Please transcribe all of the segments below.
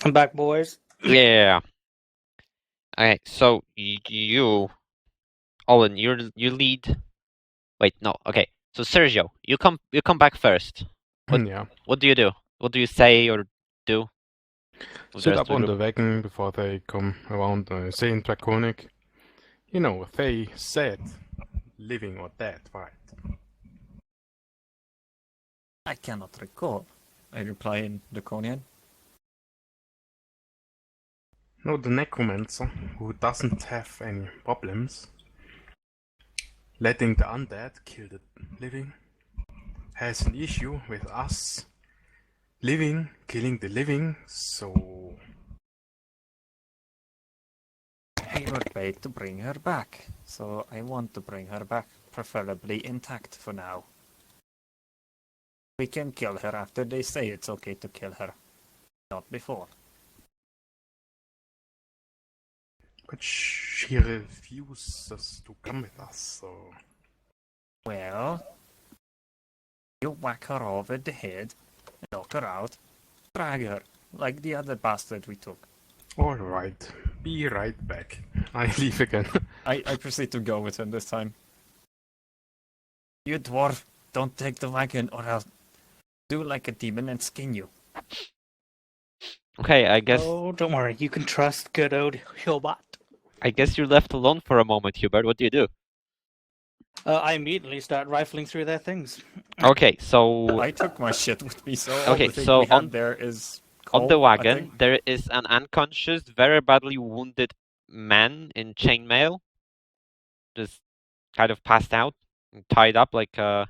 I'm back, boys. Yeah. Okay, so you, Owen, you lead. Wait, no. Okay, so Sergio, you come back first. Yeah. What do you do? What do you say or do? With the Sit rest up of the on group? the wagon before they come around, saying draconic. You know, they said living or dead, right? I cannot recall. I reply in Draconian. No, the necromancer, who doesn't have any problems letting the undead kill the living, has an issue with us killing the living, so... We were paid to bring her back, so I want to bring her back, preferably intact for now. We can kill her after they say it's okay to kill her. Not before. But she refuses to come with us, so... Well, you whack her over the head, knock her out, drag her, like the other bastard we took. Alright, be right back. I leave again. I proceed to go with her this time. You dwarf, don't take the wagon or I'll do like a demon and skin you. Okay, I guess Oh, don't worry. You can trust good old Hillbot. you're left alone for a moment, Hubert. What do you do? I immediately start rifling through their things. Okay, so I took my shit with me, so all Okay, the thing so we had there is coal, on the I wagon think. there is an unconscious, very badly wounded man in chainmail, just kind of passed out, and tied up like a,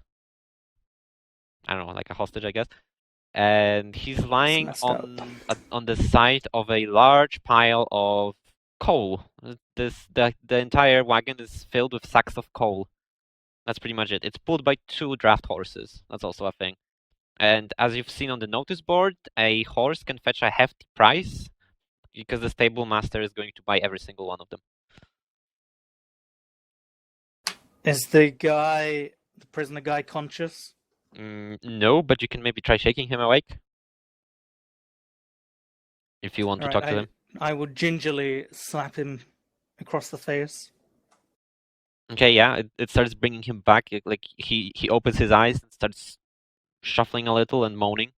I don't know, like a hostage, I guess. And he's lying messed up. on the side of a large pile of coal. The entire wagon is filled with sacks of coal. That's pretty much it. It's pulled by 2 draft horses. That's also a thing. And as you've seen on the notice board, a horse can fetch a hefty price because the stable master is going to buy every single one of them. Is the prisoner guy, conscious? No, but you can maybe try shaking him awake if you want to talk to him. I would gingerly slap him across the face. Okay, yeah, it starts bringing him back. Like he opens his eyes and starts shuffling a little and moaning.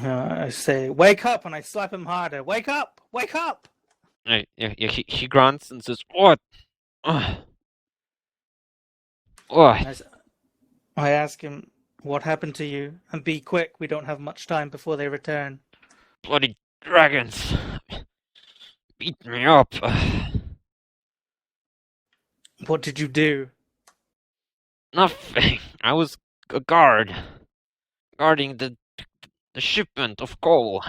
I say, "Wake up!" and I slap him harder. Wake up! Wake up! Yeah, he grunts and says, "What? What?" I ask him, "What happened to you? And be quick. We don't have much time before they return." Bloody dragons! Beat me up. What did you do? Nothing. I was a guard, guarding the shipment of coal.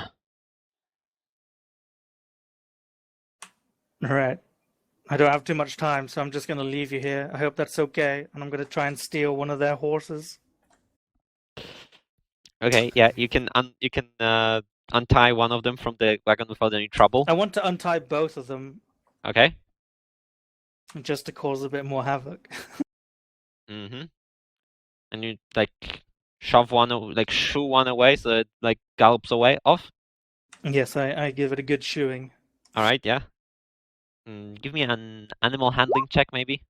Right. I don't have too much time, so I'm just going to leave you here. I hope that's okay, and I'm going to try and steal one of their horses. Okay, yeah, you can untie one of them from the wagon without any trouble. I want to untie both of them. Okay. Just to cause a bit more havoc. And you like shove one, like shoo one away, so it like gallops away off. Yes, I give it a good shoeing. All right, yeah. Give me an animal handling check, maybe.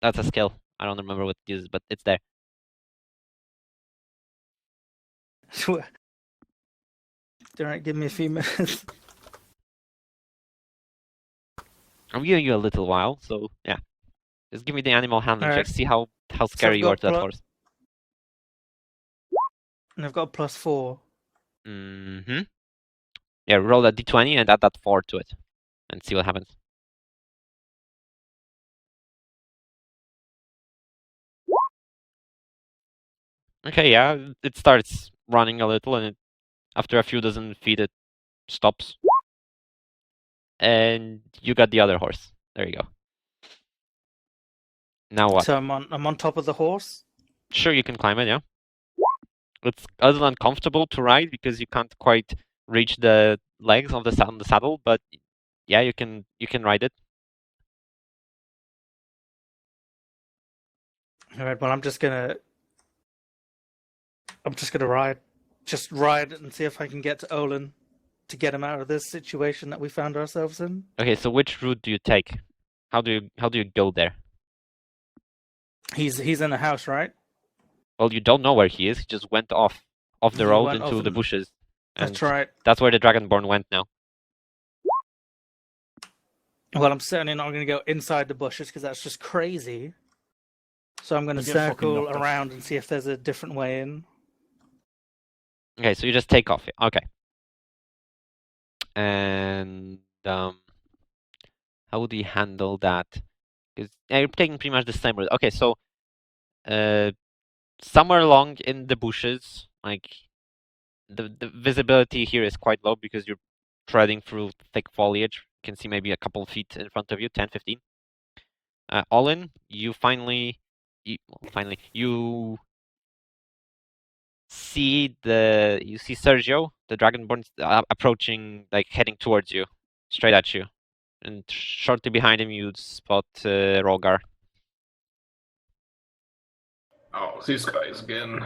That's a skill. I don't remember what it uses, but it's there. Alright, give me a few minutes. I'm giving you a little while, so yeah. Just give me the animal handling check. Alright. See how scary you are to that horse. And I've got a +4. Yeah, roll a d20 and add that 4 to it, and see what happens. Okay, yeah, it starts running a little, and after a few dozen feet, it stops. And you got the other horse. There you go. Now what? So I'm on top of the horse? Sure, you can climb it, yeah. It's a little uncomfortable to ride because you can't quite reach the legs of the saddle, but yeah, you can ride it. Alright, well I'm just gonna ride. just ride and see if I can get to Olin to get him out of this situation that we found ourselves in. Okay, so which route do you take? How do you go there? He's in the house, right? Well, you don't know where he is. He just went off the He road went into off the in- bushes. And That's right. that's where the Dragonborn went now. Well, I'm certainly not going to go inside the bushes because that's just crazy. So I'm going to You get fucking circle knocked off. around and see if there's a different way in. Okay, so you just take off. Okay. And how would you handle that? Because you're taking pretty much the same route. Okay, so somewhere along in the bushes, like the visibility here is quite low because you're treading through thick foliage. You can see maybe a couple of feet in front of you, 10, 15. Olin, you see Sergio, the Dragonborn, approaching, like heading towards you, straight at you, and shortly behind him you spot Rogar. Oh, these guys again.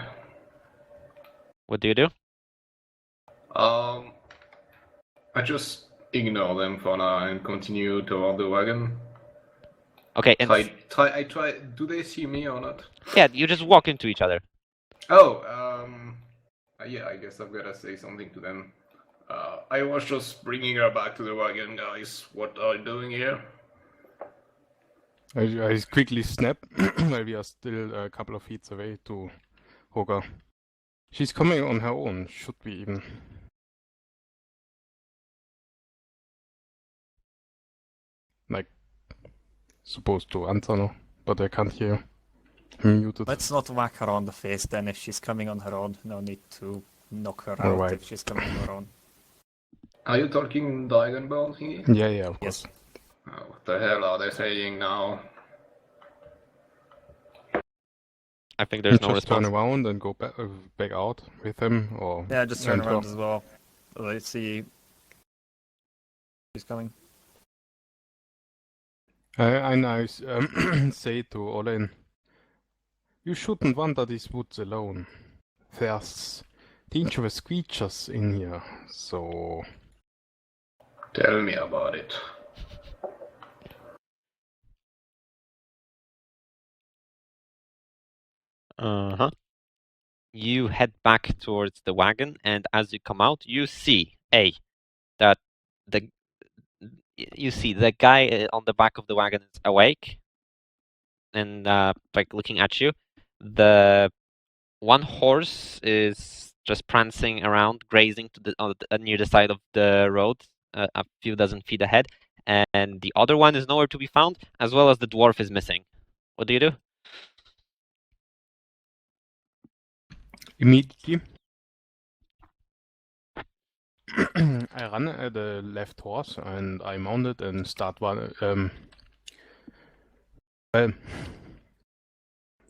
What do you do? I just ignore them for now and continue toward the wagon. Okay, and I try. Do they see me or not? yeah, you just walk into each other. Oh, yeah. I guess I've gotta say something to them. I was just bringing her back to the wagon, guys. What are you doing here? I quickly snap while we are still a couple of feet away to Roger. She's coming on her own, should we even? Like, supposed to answer now, but I can't hear. I'm muted. Let's not whack her on the face then if she's coming on her own. No need to knock her out Alright. if she's coming on her own. Are you talking Dragonborn thingy? Yeah, of course. Yes. Oh, what the hell are they saying now? I think there's no Just turn response. around and go back out with him, or Yeah, just turn enter. around as well. Let's see. She's coming. I now say to Olin, you shouldn't wander these woods alone. There's dangerous creatures in here, so... Tell me about it. You head back towards the wagon, and as you come out, you see that the guy on the back of the wagon is awake and like looking at you. The one horse is just prancing around, grazing near the side of the road, a few dozen feet ahead, and the other one is nowhere to be found, as well as the dwarf is missing. What do you do? Immediately, I run at the left horse and I mount it and start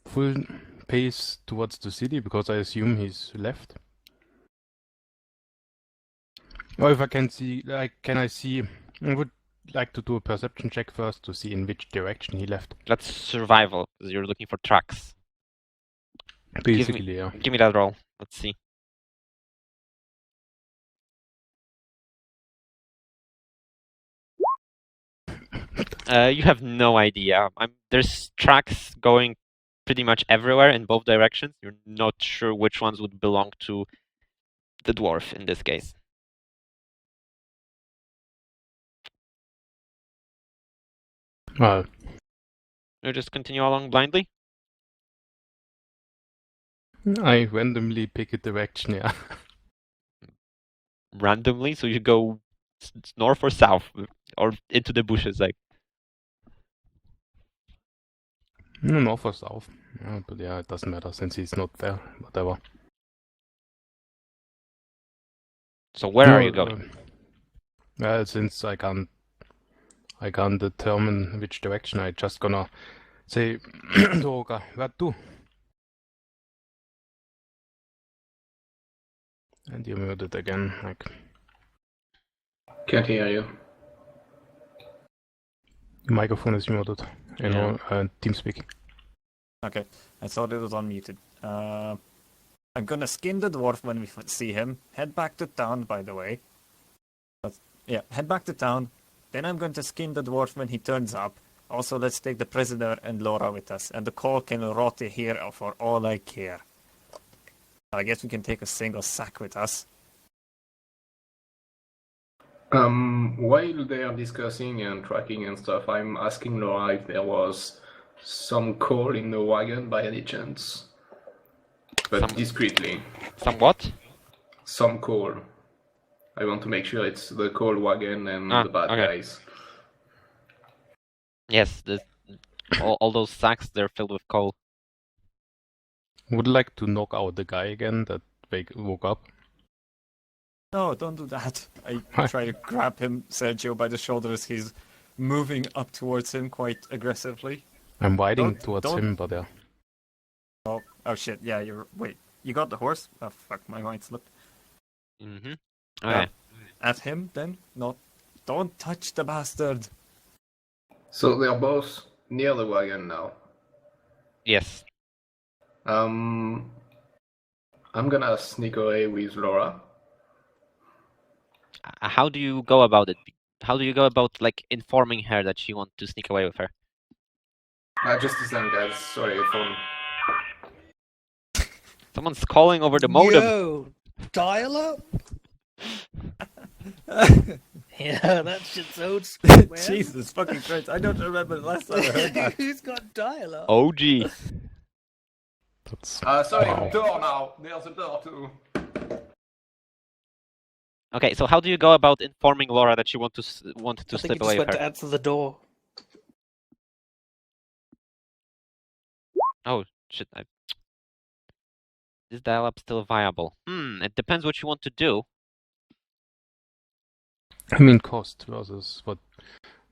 full pace towards the city because I assume he's left. Or if I can see, can I see? I would like to do a perception check first to see in which direction he left. That's survival, because you're looking for tracks. Basically, yeah. Give me that roll. Let's see. You have no idea. There's tracks going pretty much everywhere in both directions. You're not sure which ones would belong to the dwarf in this case. Well, You just continue along blindly? I randomly pick a direction, yeah. Randomly, so you go north or south, or into the bushes, like. North or south. Yeah, but yeah, it doesn't matter since he's not there. Whatever. So where are you going? Well, since I can't determine which direction, I just gonna say, Roger, what do? And you're muted again, like. Can't hear you. Your microphone is muted. You know, TeamSpeak. Okay, I thought it was unmuted. I'm gonna skin the dwarf when we see him. Head back to town, by the way. Yeah, head back to town. Then I'm going to skin the dwarf when he turns up. Also, let's take the prisoner and Laura with us. And the coal can rot here for all I care. I guess we can take a single sack with us. While they are discussing and tracking and stuff, I'm asking Laura if there was some coal in the wagon by any chance. But discreetly. Some what? Some coal. I want to make sure it's the coal wagon and the bad okay. guys. Yes, all those sacks, they're filled with coal. Would like to knock out the guy again that woke up. No, don't do that. I try to grab him, Sergio, by the shoulders. He's moving up towards him quite aggressively. I'm riding towards him, but yeah. Oh shit, yeah, wait, you got the horse? Oh fuck, my mind slipped. Mm-hmm. Okay. At him, then? Don't touch the bastard! So they're both near the wagon now. Yes. I'm gonna sneak away with Laura. How do you go about it? How do you go about, like, informing her that you want to sneak away with her? Just a second, guys. Sorry, phone. Someone's calling over the modem. Yo, dial up. Yeah, that shit's old school, man. Jesus fucking Christ, I don't remember the last time I heard that. Who's got dial up? OG. That's Sorry, wow. door now. There's a door too. Okay, so how do you go about informing Laura that you want to I think he slip just away with went her? to answer the door. Oh shit! Is dial-up still viable? It depends what you want to do. I mean, cost versus what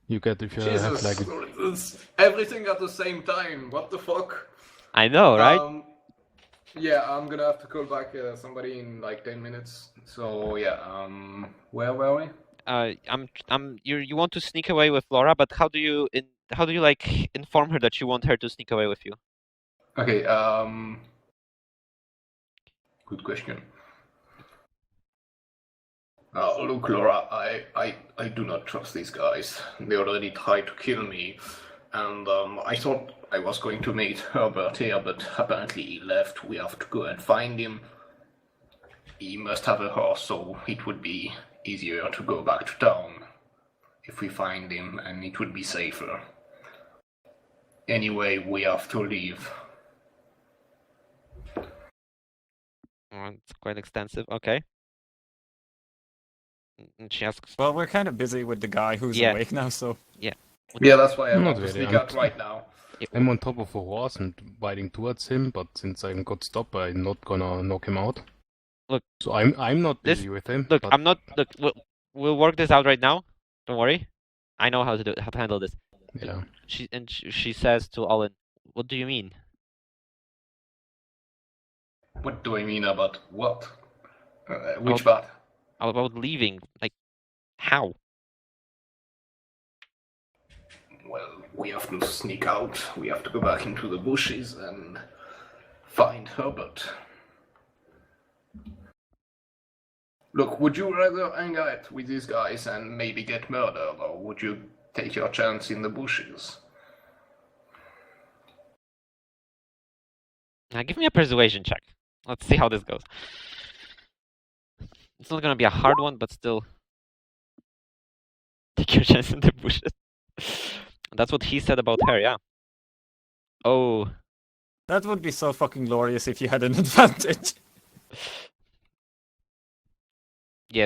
you get if you Jesus, have like. it's everything at the same time. What the fuck? I know, right? Yeah, I'm gonna have to call back somebody in like 10 minutes. So yeah, where were we? You want to sneak away with Laura, but how do you like inform her that you want her to sneak away with you? Okay, good question. Look, Laura, I do not trust these guys. They already tried to kill me, and I thought I was going to meet Herbert here, but apparently he left. We have to go and find him. He must have a horse, so it would be easier to go back to town if we find him, and it would be safer. Anyway, we have to leave. It's quite extensive. Okay. And she asks, Well, we're kind of busy with the guy who's awake now, so... Yeah, that's why I'm Not not really, sneak I'm- out right now. I'm on top of a horse and riding towards him, but since I got stopped, I'm not gonna knock him out. Look, so I'm not this- busy with him. look, but I'm not. Look, we'll work this out right now. Don't worry. I know how to handle this. Yeah. She says to Olin, "What do you mean?" What do I mean about what? Which part? About leaving. Like, how? Well, we have to sneak out. We have to go back into the bushes and find Herbert. Look, would you rather hang out with these guys and maybe get murdered, or would you take your chance in the bushes? Now, give me a persuasion check. Let's see how this goes. It's not gonna be a hard one, but still. Take your chance in the bushes. That's what he said about her, yeah. Oh. That would be so fucking glorious if you had an advantage. Yeah,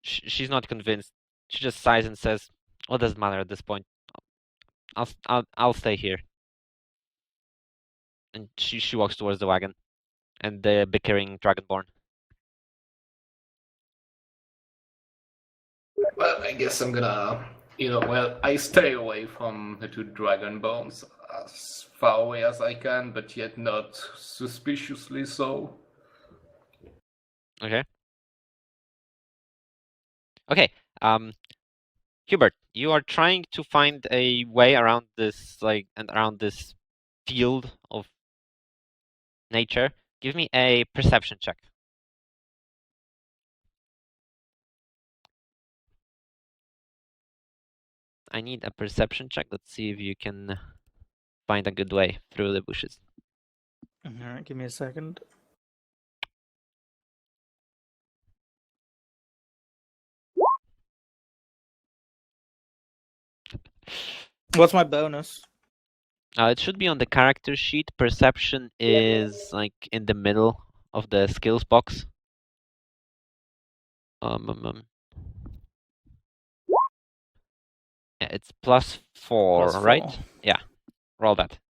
she's not convinced. She just sighs and says, "What does it matter at this point? I'll stay here." And she walks towards the wagon and the bickering dragonborn. Well, I guess I'm gonna, I stay away from the two dragonborns as far away as I can, but yet not suspiciously so. Okay. Okay. Hubert, you are trying to find a way around this, around this field of nature Give me a perception check. I need a perception check. Let's see if you can find a good way through the bushes. Alright, give me a second. What's my bonus? It should be on the character sheet. Perception is like in the middle of the skills box. Yeah, it's +4, +4. right? Yeah, roll that.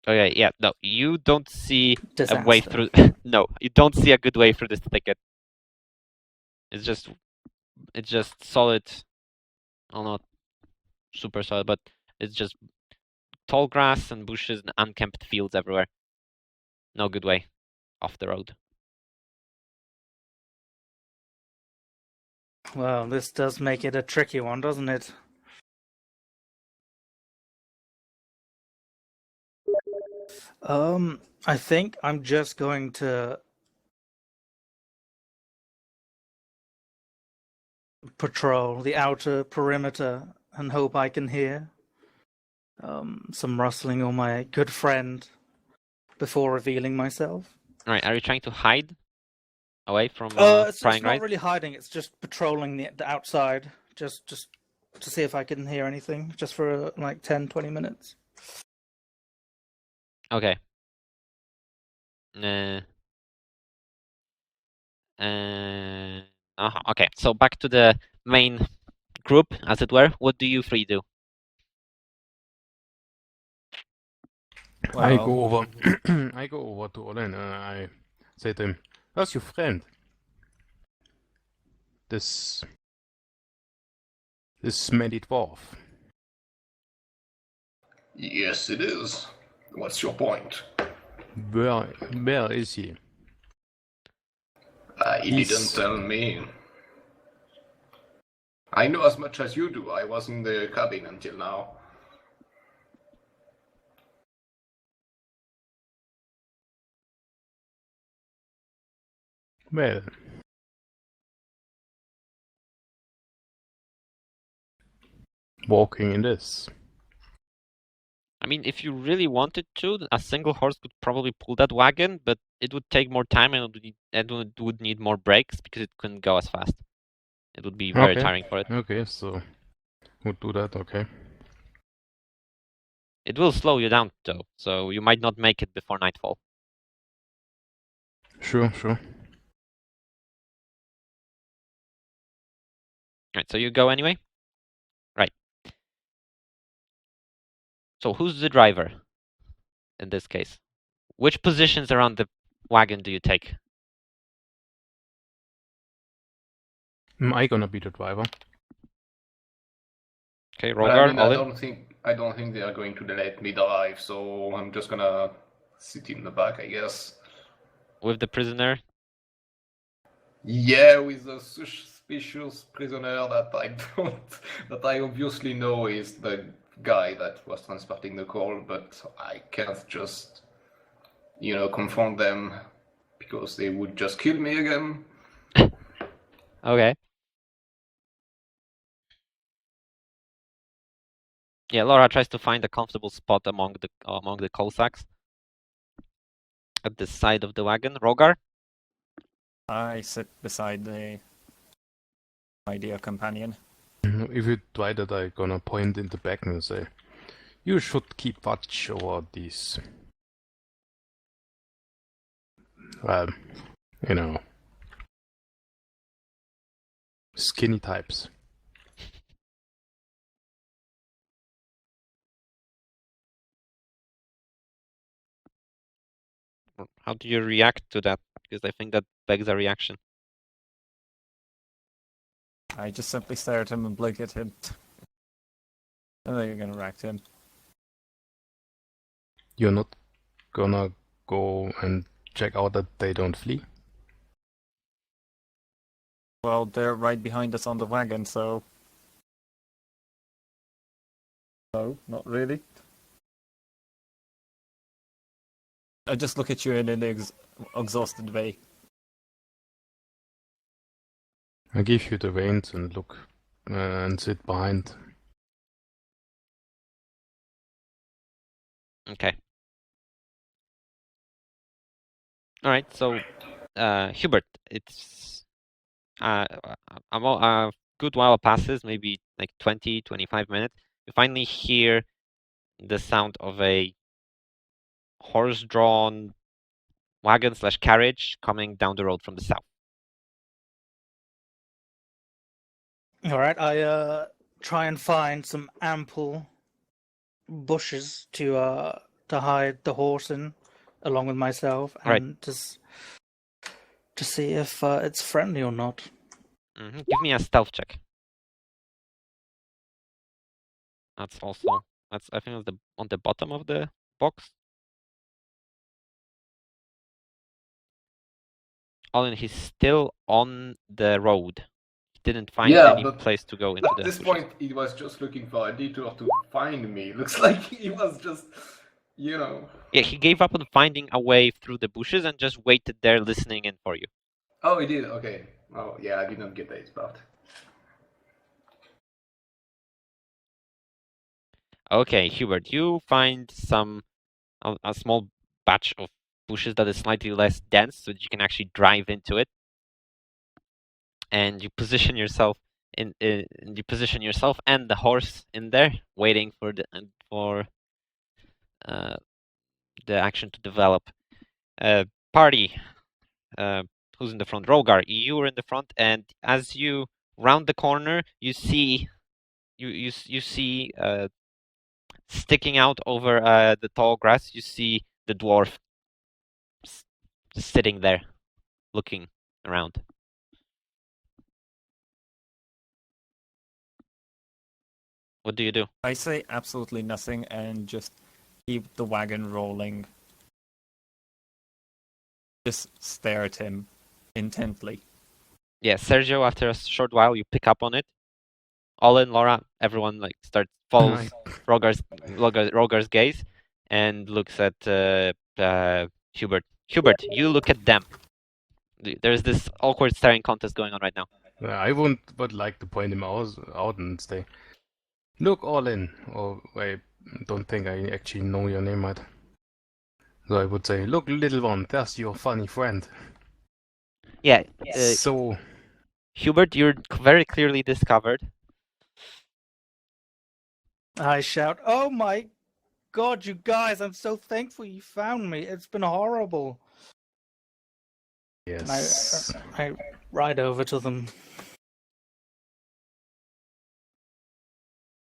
Okay, yeah, no, you don't see a way Disaster. through. No, you don't see a good way through this thicket. It's just solid. Well, not super solid, but it's just tall grass and bushes and unkempt fields everywhere. No good way off the road. Well, this does make it a tricky one, doesn't it? I think I'm just going to patrol the outer perimeter and hope I can hear some rustling or my good friend before revealing myself. All right, are you trying to hide away from It's prying not eyes? really hiding. It's just patrolling the outside, just to see if I can hear anything, just for like 10, 20 minutes. Okay. Okay, so back to the main group, as it were. What do you three do? I Well, go over. I go over to Olen and I say to him, "How's your friend? This smelly dwarf." Yes, it is. What's your point? Where is he? He He's- didn't tell me. I know as much as you do. I was in the cabin until now. Well, walking in this. I mean, if you really wanted to, a single horse could probably pull that wagon, but it would take more time and it would need more brakes because it couldn't go as fast. It would be very Okay. tiring for it. Okay, so we'll do that. Okay. It will slow you down though, so you might not make it before nightfall. Sure. Right, so you go anyway? Right. So who's the driver in this case? Which positions around the wagon do you take? Am I gonna be the driver? Okay, But I Rogar, mean, all I in? don't think they are going to let me drive, so I'm just gonna sit in the back, I guess. With the prisoner? Yeah, with a suspicious prisoner that I obviously know is the guy that was transporting the coal, but I can't just, confront them because they would just kill me again. Okay. Yeah, Laura tries to find a comfortable spot among the coal sacks at the side of the wagon. Rogar? I sit beside my dear companion. If you try that, I gonna point in the back and say, "You should keep watch over these." Well, skinny types. How do you react to that? Because I think that begs a reaction. I just simply stare at him and blink at him. And then you're gonna react to him. You're not gonna go and check out that they don't flee? Well, they're right behind us on the wagon, so... No, not really. I just look at you in an exhausted way. I give you the reins and look and sit behind. Okay. All right. So, Hubert, it's a good while passes, maybe like 20, 25 minutes. You finally hear the sound of a horse-drawn wagon/carriage coming down the road from the south. All right, I try and find some ample bushes to hide the horse in, along with myself, Right. and just to see if it's friendly or not. Give me a stealth check. That's I think it's on the bottom of the box. Olin, he's still on the road. He didn't find any but place to go into at the this bushes. point, he was just looking for a detour to find me. Looks like he was just, you know. Yeah, he gave up on finding a way through the bushes and just waited there listening in for you. Oh, he did. Okay. Oh, yeah, I did not get that part. Okay, Hubert, you find a small batch of bushes that is slightly less dense, so that you can actually drive into it, and you position yourself and the horse in there, waiting for the action to develop. Party, who's in the front? Rogar, you are in the front, and as you round the corner, you see sticking out over the tall grass. You see the dwarf sitting there, looking around. What do you do? I say absolutely nothing and just keep the wagon rolling. Just stare at him intently. Yeah, Sergio, after a short while, you pick up on it. Olin, Laura, everyone follows Rogar's gaze and looks at Hubert. Hubert, you look at them. There's this awkward staring contest going on right now. I would like to point him out and say, "Look, all in." Or I don't think I actually know your name yet. So I would say, "Look, little one, there's your funny friend." Yeah. So, Hubert, you're very clearly discovered. I shout, "Oh my God, you guys! I'm so thankful you found me. It's been horrible." yes. And I ride over to them.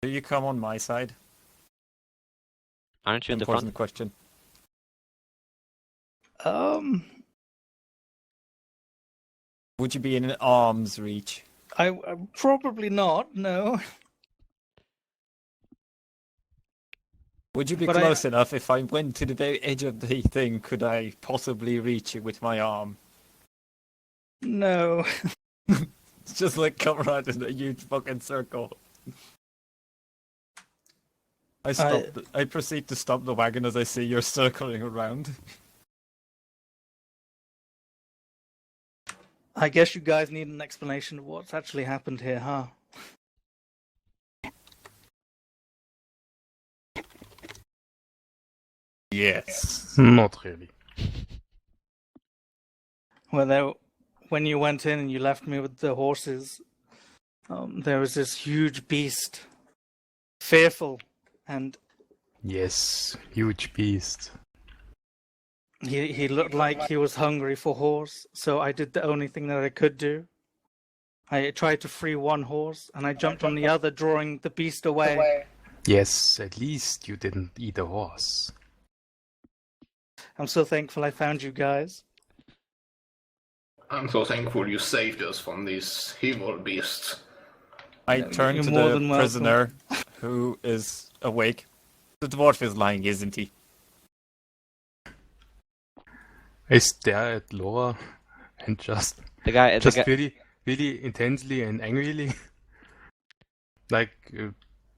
Do you come on my side? Aren't you in the front? Important question. Would you be in an arm's reach? I probably not. No. Would you be But close enough if I went to the very edge of the thing? Could I possibly reach it with my arm? No. It's just like come around in a huge fucking circle. I proceed to stop the wagon as I see you're circling around. I guess you guys need an explanation of what's actually happened here, huh? Yes. Not really. Well, when you went in and you left me with the horses, there was this huge beast, fearful, and Yes, huge beast. he looked like he was hungry for horse, so I did the only thing that I could do. I tried to free one horse, and I jumped on the other, drawing the beast away. Yes, at least you didn't eat a horse. I'm so thankful I found you guys. I'm so thankful you saved us from these evil beasts. I turn you're to more the than welcome. prisoner who is awake. The dwarf is lying, isn't he? I stare at Laura and just The guy. really really intensely and angrily. Like,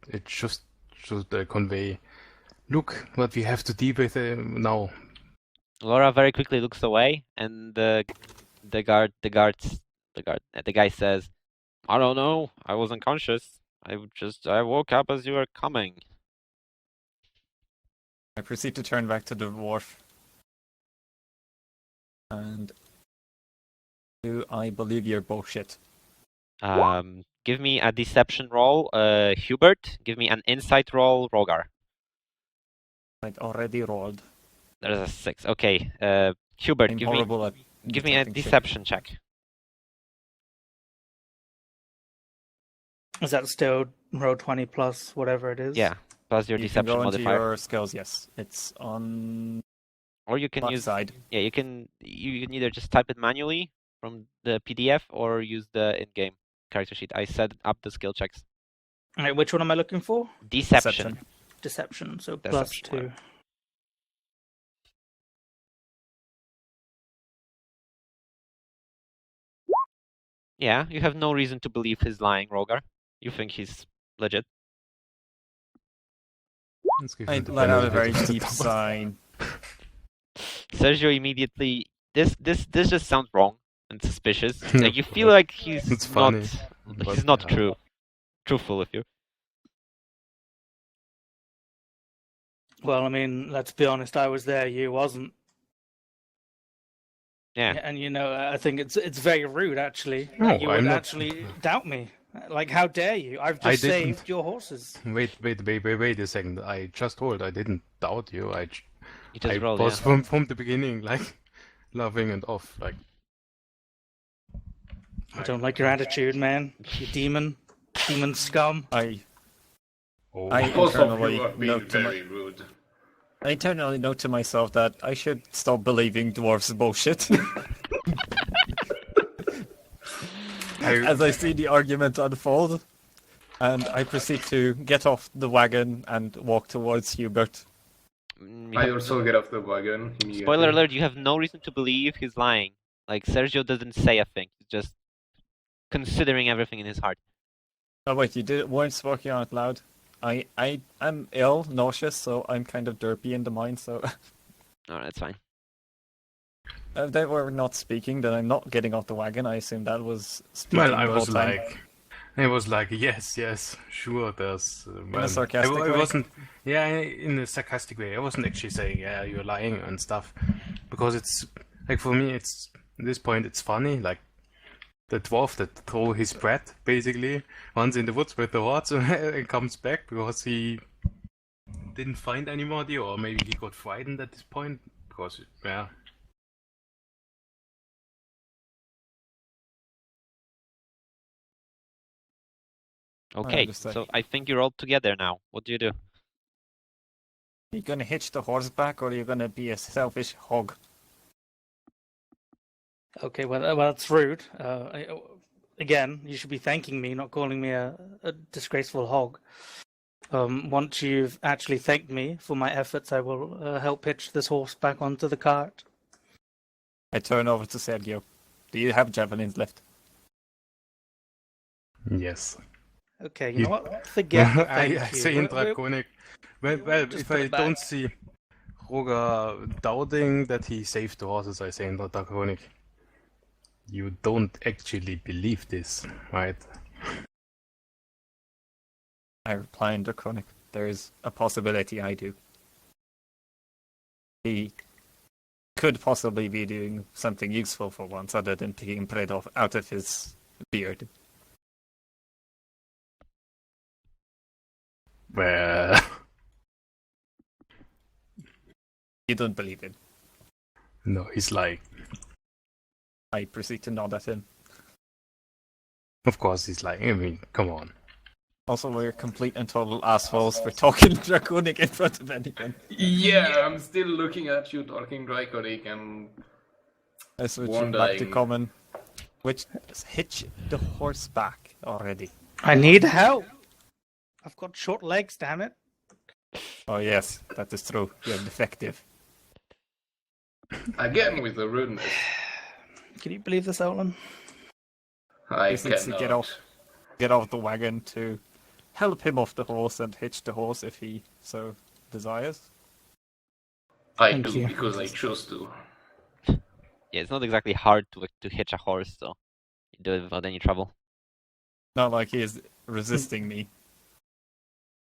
it just should convey, look what we have to deal with now. Laura very quickly looks away, and the guy says, "I don't know. I was unconscious. I woke up as you were coming." I proceed to turn back to the dwarf. And do I believe your bullshit? Give me a deception roll, Hubert. Give me an insight roll, Rogar. I'd already rolled. There's a 6. Okay, Hubert, I'm give me horrible at a detecting shit. deception check. Is that still row 20 plus whatever it is? Yeah, plus your You can deception go into modifier. your skills, yes. It's on Or you can left use side. Yeah, you can either just type it manually from the PDF or use the in-game character sheet. I set up the skill checks. Alright, which one am I looking for? Deception. Deception, so Deception, +2. Yeah, you have no reason to believe he's lying, Rogar. You think he's legit. Let's give I him the let out a benefit very of the deep doubt. sigh. Sergio immediately. This just sounds wrong and suspicious. Yeah, Like you feel like he's it's not. funny, but He's not yeah. truthful with you. Well, I mean, let's be honest, I was there, you wasn't. Yeah. And you know, I think it's very rude actually No, that you would I'm not- actually doubt me. Like, how dare you? I've I just didn't. saved your horses. Wait a second. I just told I didn't doubt you. You just I rolled, was yeah. from the beginning like laughing and off like. I don't like your attitude, man. You demon scum. I Oh. Also, internally you are being note to very rude. I internally note to myself that I should stop believing dwarves' bullshit. As I see the argument unfold, and I proceed to get off the wagon and walk towards Hubert. You I have- also get off the wagon immediately. Spoiler alert, you have no reason to believe he's lying. Like, Sergio doesn't say a thing. He's just considering everything in his heart. Oh wait, weren't speaking out loud. I'm ill, nauseous, so I'm kind of derpy in the mind, so Alright, that's fine. if they were not speaking, then I'm not getting off the wagon. I assume that was speaking Well, I the was whole time. like, yes, sure. There's. a sarcastic I way? wasn't. Yeah, in a sarcastic way. I wasn't actually saying, yeah, you're lying and stuff, because it's like for me, it's at this point, it's funny. Like the dwarf that threw his brat basically runs in the woods with the horse and comes back because he didn't find any more deer, or maybe he got frightened at this point because yeah. Okay, understand. so I think you're all together now. What do you do? Are you gonna hitch the horse back, or are you gonna be a selfish hog? Okay, well, that's rude. Again, you should be thanking me, not calling me a disgraceful hog. Once you've actually thanked me for my efforts, I will help hitch this horse back onto the cart. I turn over to Sergio. Do you have javelins left? Yes. Okay, you know what? Forget the thank I you. say in We're- Draconic. Well, just if put I it don't back. see Roger doubting that he saved the horses, I say in Draconic. You don't actually believe this, right? I reply in Draconic. There is a possibility I do. He could possibly be doing something useful for once, other than picking bread off out of his beard. Well, You don't believe it. no, he's like, I proceed to nod at him. of course he's like, I mean, come on. Also, we're complete and total assholes for talking Draconic in front of anyone. Yeah, I'm still looking at you talking Draconic and I switch it back to Wondering. common. Which hitch the horse back already. I need help. I've got short legs, damn it. Oh yes, that is true. You're defective. again with the rudeness. Can you believe this, Olin? I This needs to cannot. get off the wagon to help him off the horse and hitch the horse if he so desires. I Thank do you. because I chose to. Yeah, it's not exactly hard to hitch a horse, so you do it without any trouble. Not like he is resisting me.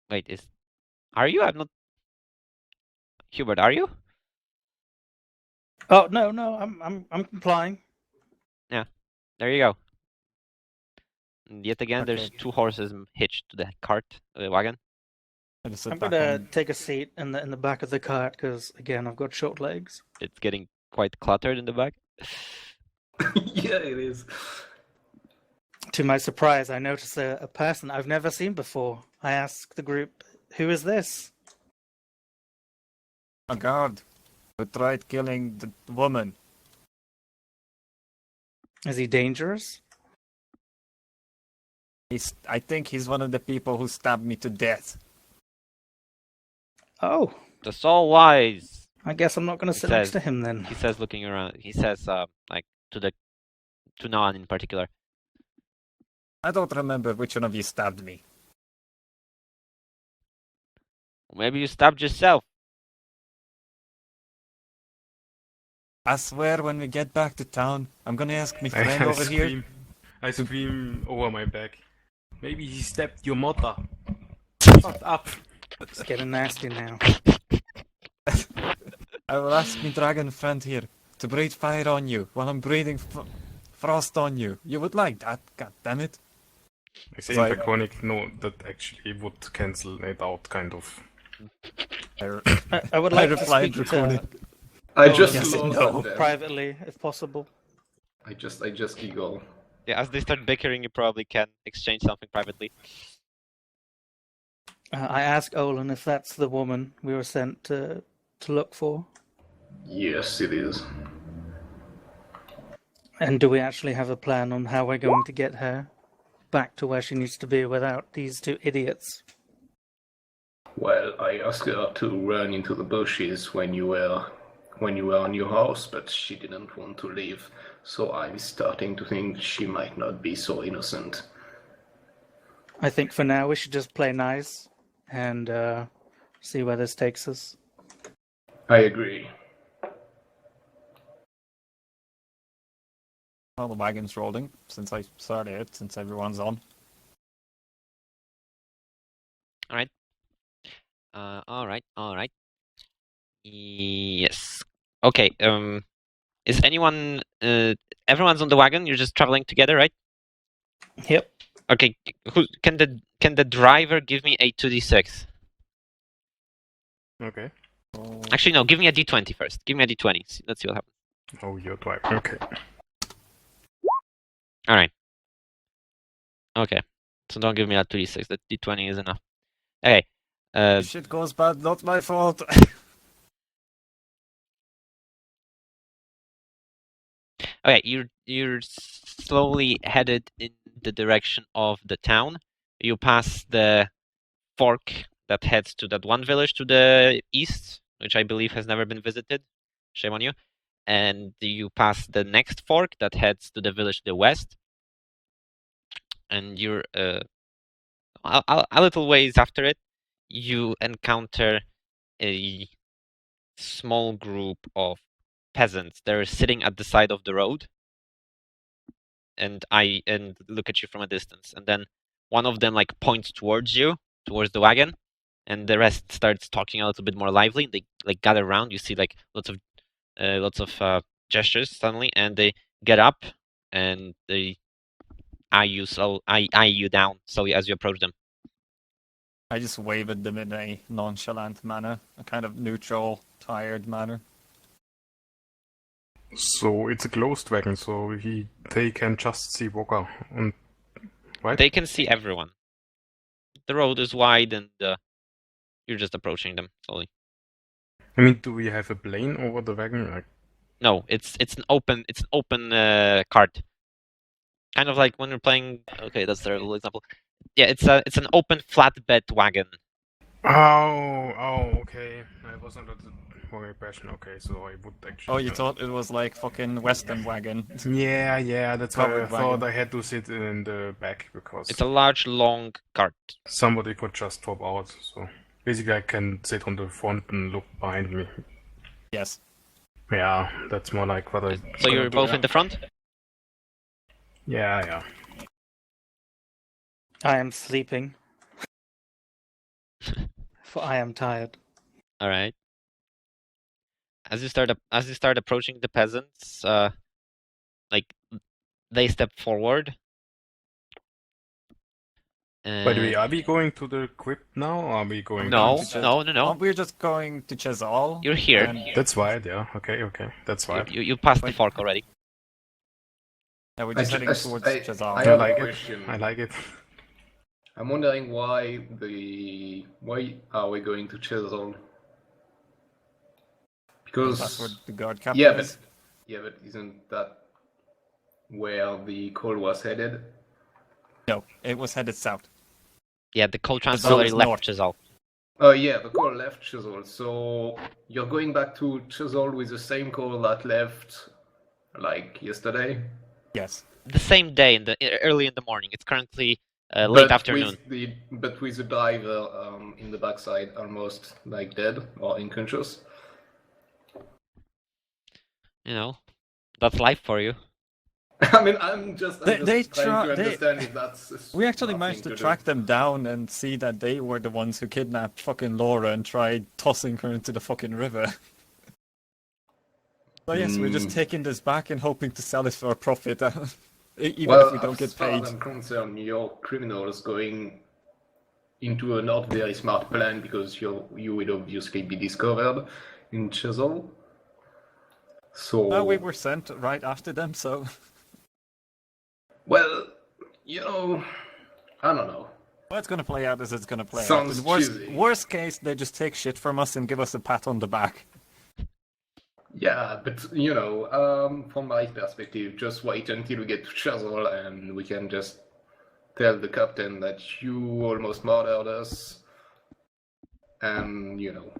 Wait, are you? I'm not. Hubert, are you? Oh no, I'm complying. There you go. And yet again, there's Okay. 2 horses hitched to the cart, the wagon. I just sit I'm back gonna on. take a seat in the back of the cart because again I've got short legs. It's getting quite cluttered in the back. Yeah, it is. To my surprise, I notice a person I've never seen before. I ask the group, "Who is this?" A guard who tried killing the woman. Is he dangerous? I think he's one of the people who stabbed me to death. Oh, The soul wise, I guess I'm not gonna He sit next says- to him then. he says, looking around. He says, like to Nan in particular. I don't remember which one of you stabbed me. Maybe you stabbed yourself. I swear when we get back to town, I'm gonna ask my friend I over here. scream. I scream over my back. Maybe he stabbed your mother. Shut up. It's getting nasty now. I will ask my dragon friend here to breathe fire on you while I'm breathing frost on you. You would like that, god damn it. I say So in Draconic, no, that actually would cancel it out, kind of. I would like to replied speak Draconic. I Oh, just yes, laugh no. at them. privately, if possible. I just giggle. Yeah, as they start bickering, you probably can exchange something privately. I ask Olin if that's the woman we were sent to look for, Yes, it is. and do we actually have a plan on how we're going to get her back to where she needs to be without these 2 idiots? Well, I asked her to run into the bushes when you were on your house, but she didn't want to leave. So I'm starting to think she might not be so innocent. I think for now we should just play nice and see where this takes us. I agree. Well, the wagon's rolling since I started it, since everyone's on. All right. Yes. Okay. Is anyone? Everyone's on the wagon. You're just traveling together, right? Yep. Okay. Who can the driver give me a 2d6? Okay. Actually, no. Give me a d20 first. Give me a d20. Let's see what happens. Oh, you're driving. Okay. All right. Okay. So don't give me that 2d6. That d20 is enough. Okay. If shit goes bad, not my fault. Okay, you're slowly headed in the direction of the town. You pass the fork that heads to that one village to the east, which I believe has never been visited. Shame on you. And you pass the next fork that heads to the village to the west. And you're a little ways after it, you encounter a small group of peasants. They're sitting at the side of the road and look at you from a distance. And then one of them like points towards you, towards the wagon, and the rest starts talking a little bit more lively. They like gather around. You see like lots of gestures suddenly, and they get up and they eye you down slowly as you approach them. I just wave at them in a nonchalant manner, a kind of neutral, tired manner. So it's a closed wagon, so they can just see Walker, right? They can see everyone. The road is wide, and you're just approaching them slowly. I mean, do we have a plane over the wagon? Like, No, it's an open cart. Kind of like when you're playing. Okay, that's a terrible example. Yeah, it's an open flatbed wagon. oh, okay. I was not. wrong impression. Okay, so I would actually. Oh, you thought it was like fucking Western wagon. Yeah, that's why I Covered thought wagon. I had to sit in the back because It's a large, long cart. somebody could just drop out. So basically, I can sit on the front and look behind me. Yes. Yeah, that's more like what I. So you're both in the front? Yeah. I am sleeping. For I am tired. All right. As you start approaching the peasants, like they step forward. By the way, And are we going to the crypt now, or are we going? no, to... no. Oh, we're just going to Chazal. You're here. and- That's right. Yeah. Okay. That's right. You passed the Wait. fork already. Yeah, we're just heading towards Chazal. I I have like a it. question. I like it. I'm wondering why are we going to Chazal? Because That's where the guard captain yeah, is. but isn't that where the call was headed? No, it was headed south. Yeah, the coal Chazal transporter is left north. Chazal. Oh yeah, the call left Chazal. So you're going back to Chazal with the same call that left like yesterday? Yes. The same day, early in the morning. It's currently late afternoon. But with the driver in the backside almost like dead or unconscious. You know, that's life for you. I mean, I'm just They trying to they- understand if that's. a We actually smart managed thing to do. track them down and see that they were the ones who kidnapped fucking Laura and tried tossing her into the fucking river. So yes, we're just taking this back and hoping to sell it for a profit, even Well, if we don't as get far paid. as I'm concerned, you're criminals going into a not very smart plan because you would obviously be discovered in Chazal. So Well, we were sent right after them, so well, you know, I don't know. well, it's gonna play out as it's gonna play Sounds out. In cheesy. worst case, they just take shit from us and give us a pat on the back. Yeah, but you know, from my perspective, just wait until we get to Chazal and we can just tell the captain that you almost murdered us, and you know.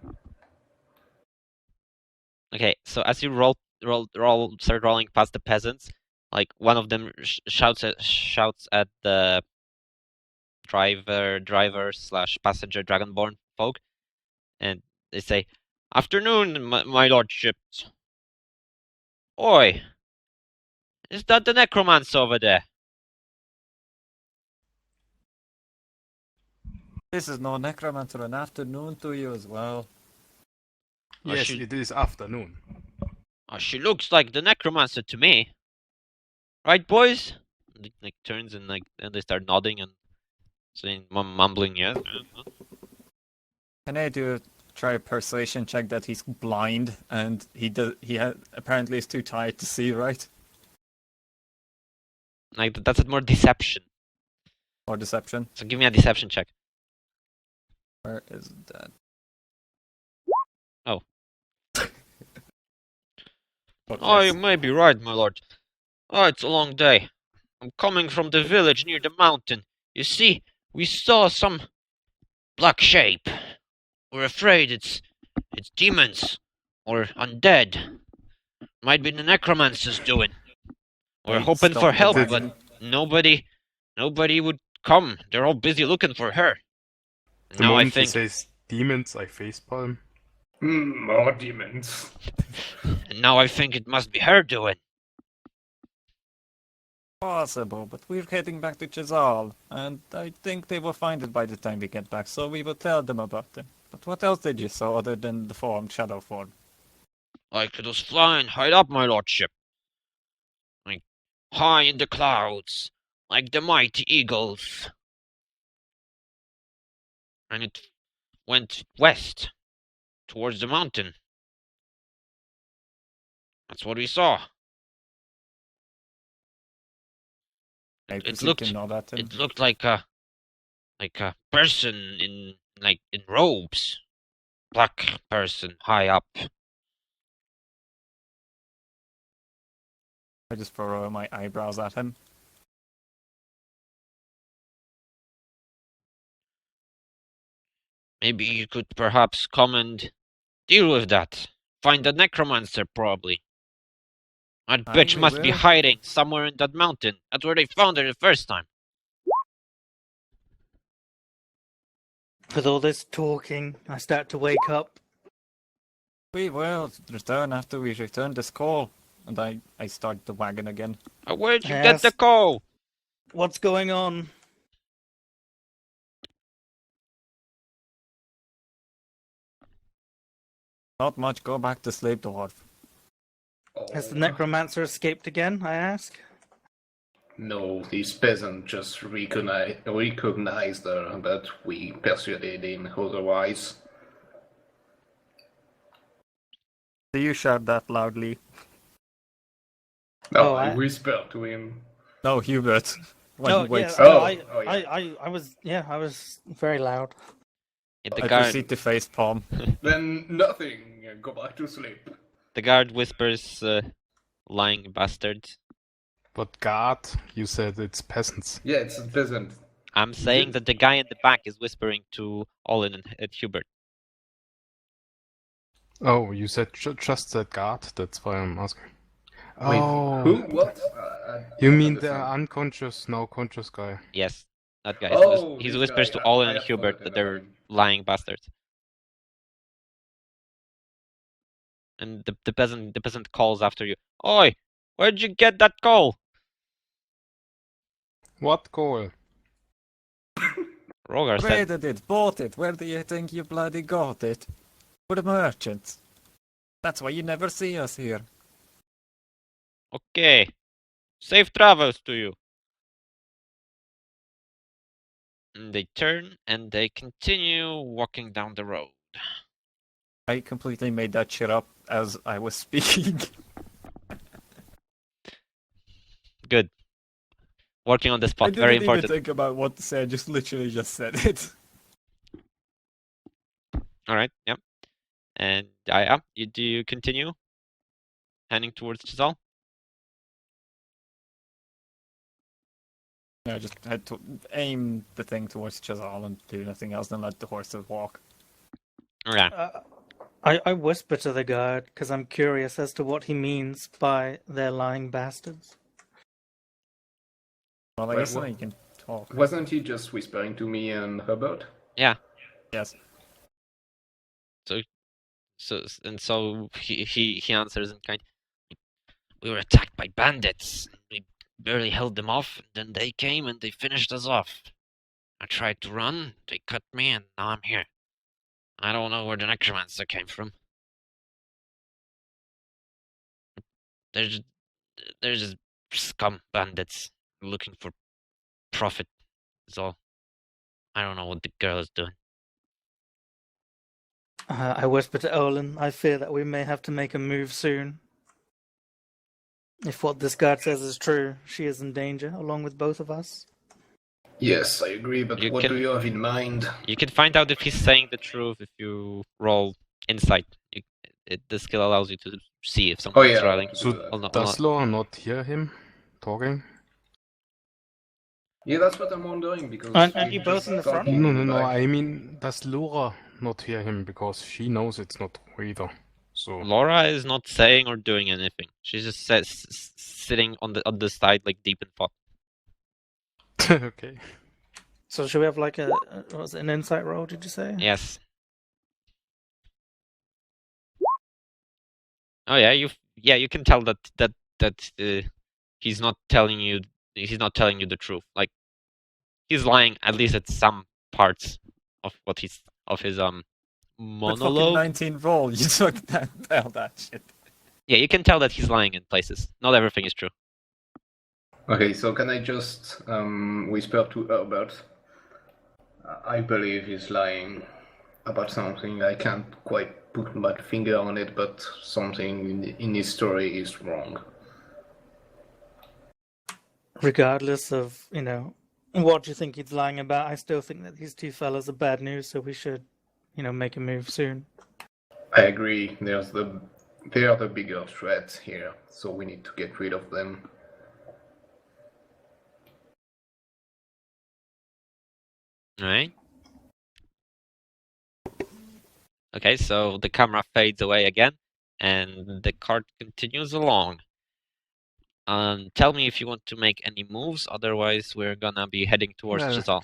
Okay, so as you start rolling past the peasants, like one of them shouts at the driver slash passenger dragonborn folk, and they say, "Afternoon, my lordships. Oi, is that the necromancer over there?" This is no necromancer. An afternoon to you as well. Yes, she- it is afternoon. Oh, she looks like the necromancer to me. Right, boys? And like turns and they start nodding and saying, mumbling, yes. Can I do try a persuasion check that he's blind and he apparently is too tired to see, right? Like that's more deception. Or deception? So give me a deception check. Where is that? Oh. But Oh, yes. you may be right, my lord. Oh, it's a long day. I'm coming from the village near the mountain. You see, we saw some black shape. We're afraid it's demons or undead. Might be the necromancer's doing. We're Wait, hoping stop for the help, wagon. but nobody would come. They're all busy looking for her. The Now I moment he think, says demons, I facepalm. More demons. and now I think it must be her doing. Possible, but we're heading back to Chazal, and I think they will find it by the time we get back, so we will tell them about them. But what else did you saw other than the shadow form? Like it was flying high up, my lordship. Like high in the clouds, like the mighty eagles. And it went west, towards the mountain. That's what we saw. I It proceed looked to nod at him. It looked like a person in robes. Black person high up. I just furrow my eyebrows at him. Maybe you could perhaps come and deal with that. find the necromancer, probably. That Aye, bitch we must be will. hiding somewhere in that mountain. That's where they found her the first time. With all this talking, I start to wake up. We will return after we return this call. And I start the wagon again. Where'd you I get the asked- coal? What's going on? Not much, go back to sleep, dwarf. Has the Oh, necromancer escaped again? I ask. no, this peasant just recognized her, but we persuaded him otherwise. Do you shout that loudly? No, Oh, I I- whispered to him. No, Hubert. When Oh he yeah, wakes no, up, Oh, yeah. I was very loud. The I guard, proceed to face palm. Then nothing. Go back to sleep. the guard whispers, lying bastard. But guard, you said it's peasants. Yeah, it's a peasant. I'm saying that the guy in the back is whispering to Olin and Hubert. Oh, you said just that guard. That's why I'm asking. Wait, Oh, who? What? you don't mean the understand. unconscious, now conscious guy? Yes, that guy. Oh, He this whispers guy. to Olin I and have Hubert forgotten that they're about him. lying bastards. And the peasant calls after you. Oi, where'd you get that coal? What goal? Rogar said, Traded it, bought it. Where do you think you bloody got it? For the merchants. That's why you never see us here. okay, safe travels to you. And they turn and they continue walking down the road. I completely made that shit up as I was speaking. Good. Working on the I spot, didn't very even important. think about what to say, I just literally just said it. All right, yep. And do you continue heading towards Chisel? I just had to aim the thing towards Chazal and do nothing else than let the horses walk. Okay. I whisper to the guard because I'm curious as to what he means by "they're lying bastards." Well, I Wait, guess what? now you can talk. Wasn't he just whispering to me and Herbert? Yeah. Yes. So he answers in kind. We were attacked by bandits. We barely held them off. Then they came and they finished us off. I tried to run. They cut me, and now I'm here. I don't know where the necromancer came from. They're just scum bandits looking for profit. So I don't know what the girl is doing. I whisper to Olin. I fear that we may have to make a move soon. If what this guard says is true, she is in danger, along with both of us. Yes, I agree, but You what can- do you have in mind? You can find out if he's saying the truth if you roll insight. The skill allows you to see if someone's yeah. lying. So Or not. does Laura not hear him talking? Yeah, that's what I'm wondering because. Aren't we you both just in the talked front? No, in no, the no. back. I mean, does Laura not hear him because she knows it's not true either? So Laura is not saying or doing anything. She's just sitting on the side, like deep in thought. okay. So should we have like an insight roll? Did you say? Yes. Oh yeah, you can tell that he's not telling you the truth. Like he's lying at least at some parts of his With fucking monologue. 19 roll, you took that tell that shit. Yeah, you can tell that he's lying in places. Not everything is true. Okay, so can I just whisper to Herbert? I believe he's lying about something. I can't quite put my finger on it, but something in his story is wrong. Regardless of what you think he's lying about, I still think that these two fellas are bad news. So we should, make a move soon. I agree. They are the bigger threat here, so we need to get rid of them. Alright. Okay, so the camera fades away again, and the cart continues along. Tell me if you want to make any moves, otherwise we're gonna be heading towards Well, Chazal.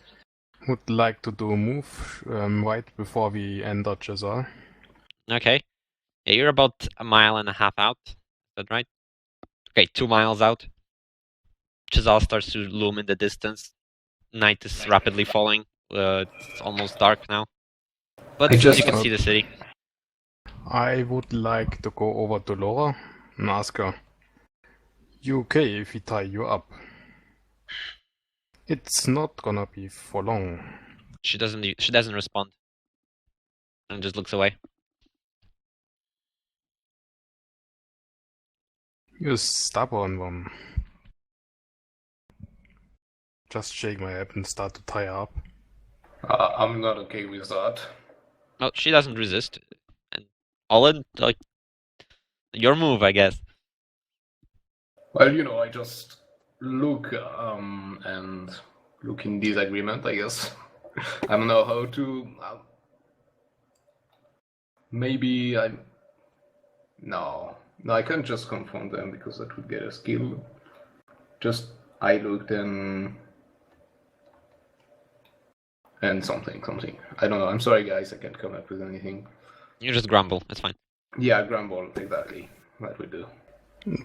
Would like to do a move right before we enter Chazal. Okay. Yeah, you're about a mile and a half out. Is that right? Okay, 2 miles out. Chazal starts to loom in the distance. Night is rapidly falling. It's almost dark now. But I still just- you can see the city. I would like to go over to Laura and ask her, "You okay if we tie you up? It's not gonna be for long." She doesn't respond. And just looks away. You stubborn one. Just shake my head and start to tie her up. I'm not okay with that. Oh, she doesn't resist. And Olin, like, your move, I guess. Well, you know, I just look and look in disagreement, I guess. I don't know how to. Maybe I. No, I can't just confront them because that would get a skill. Just I looked and something. I don't know. I'm sorry, guys. I can't come up with anything. You just grumble. It's fine. Yeah, grumble exactly. That would do.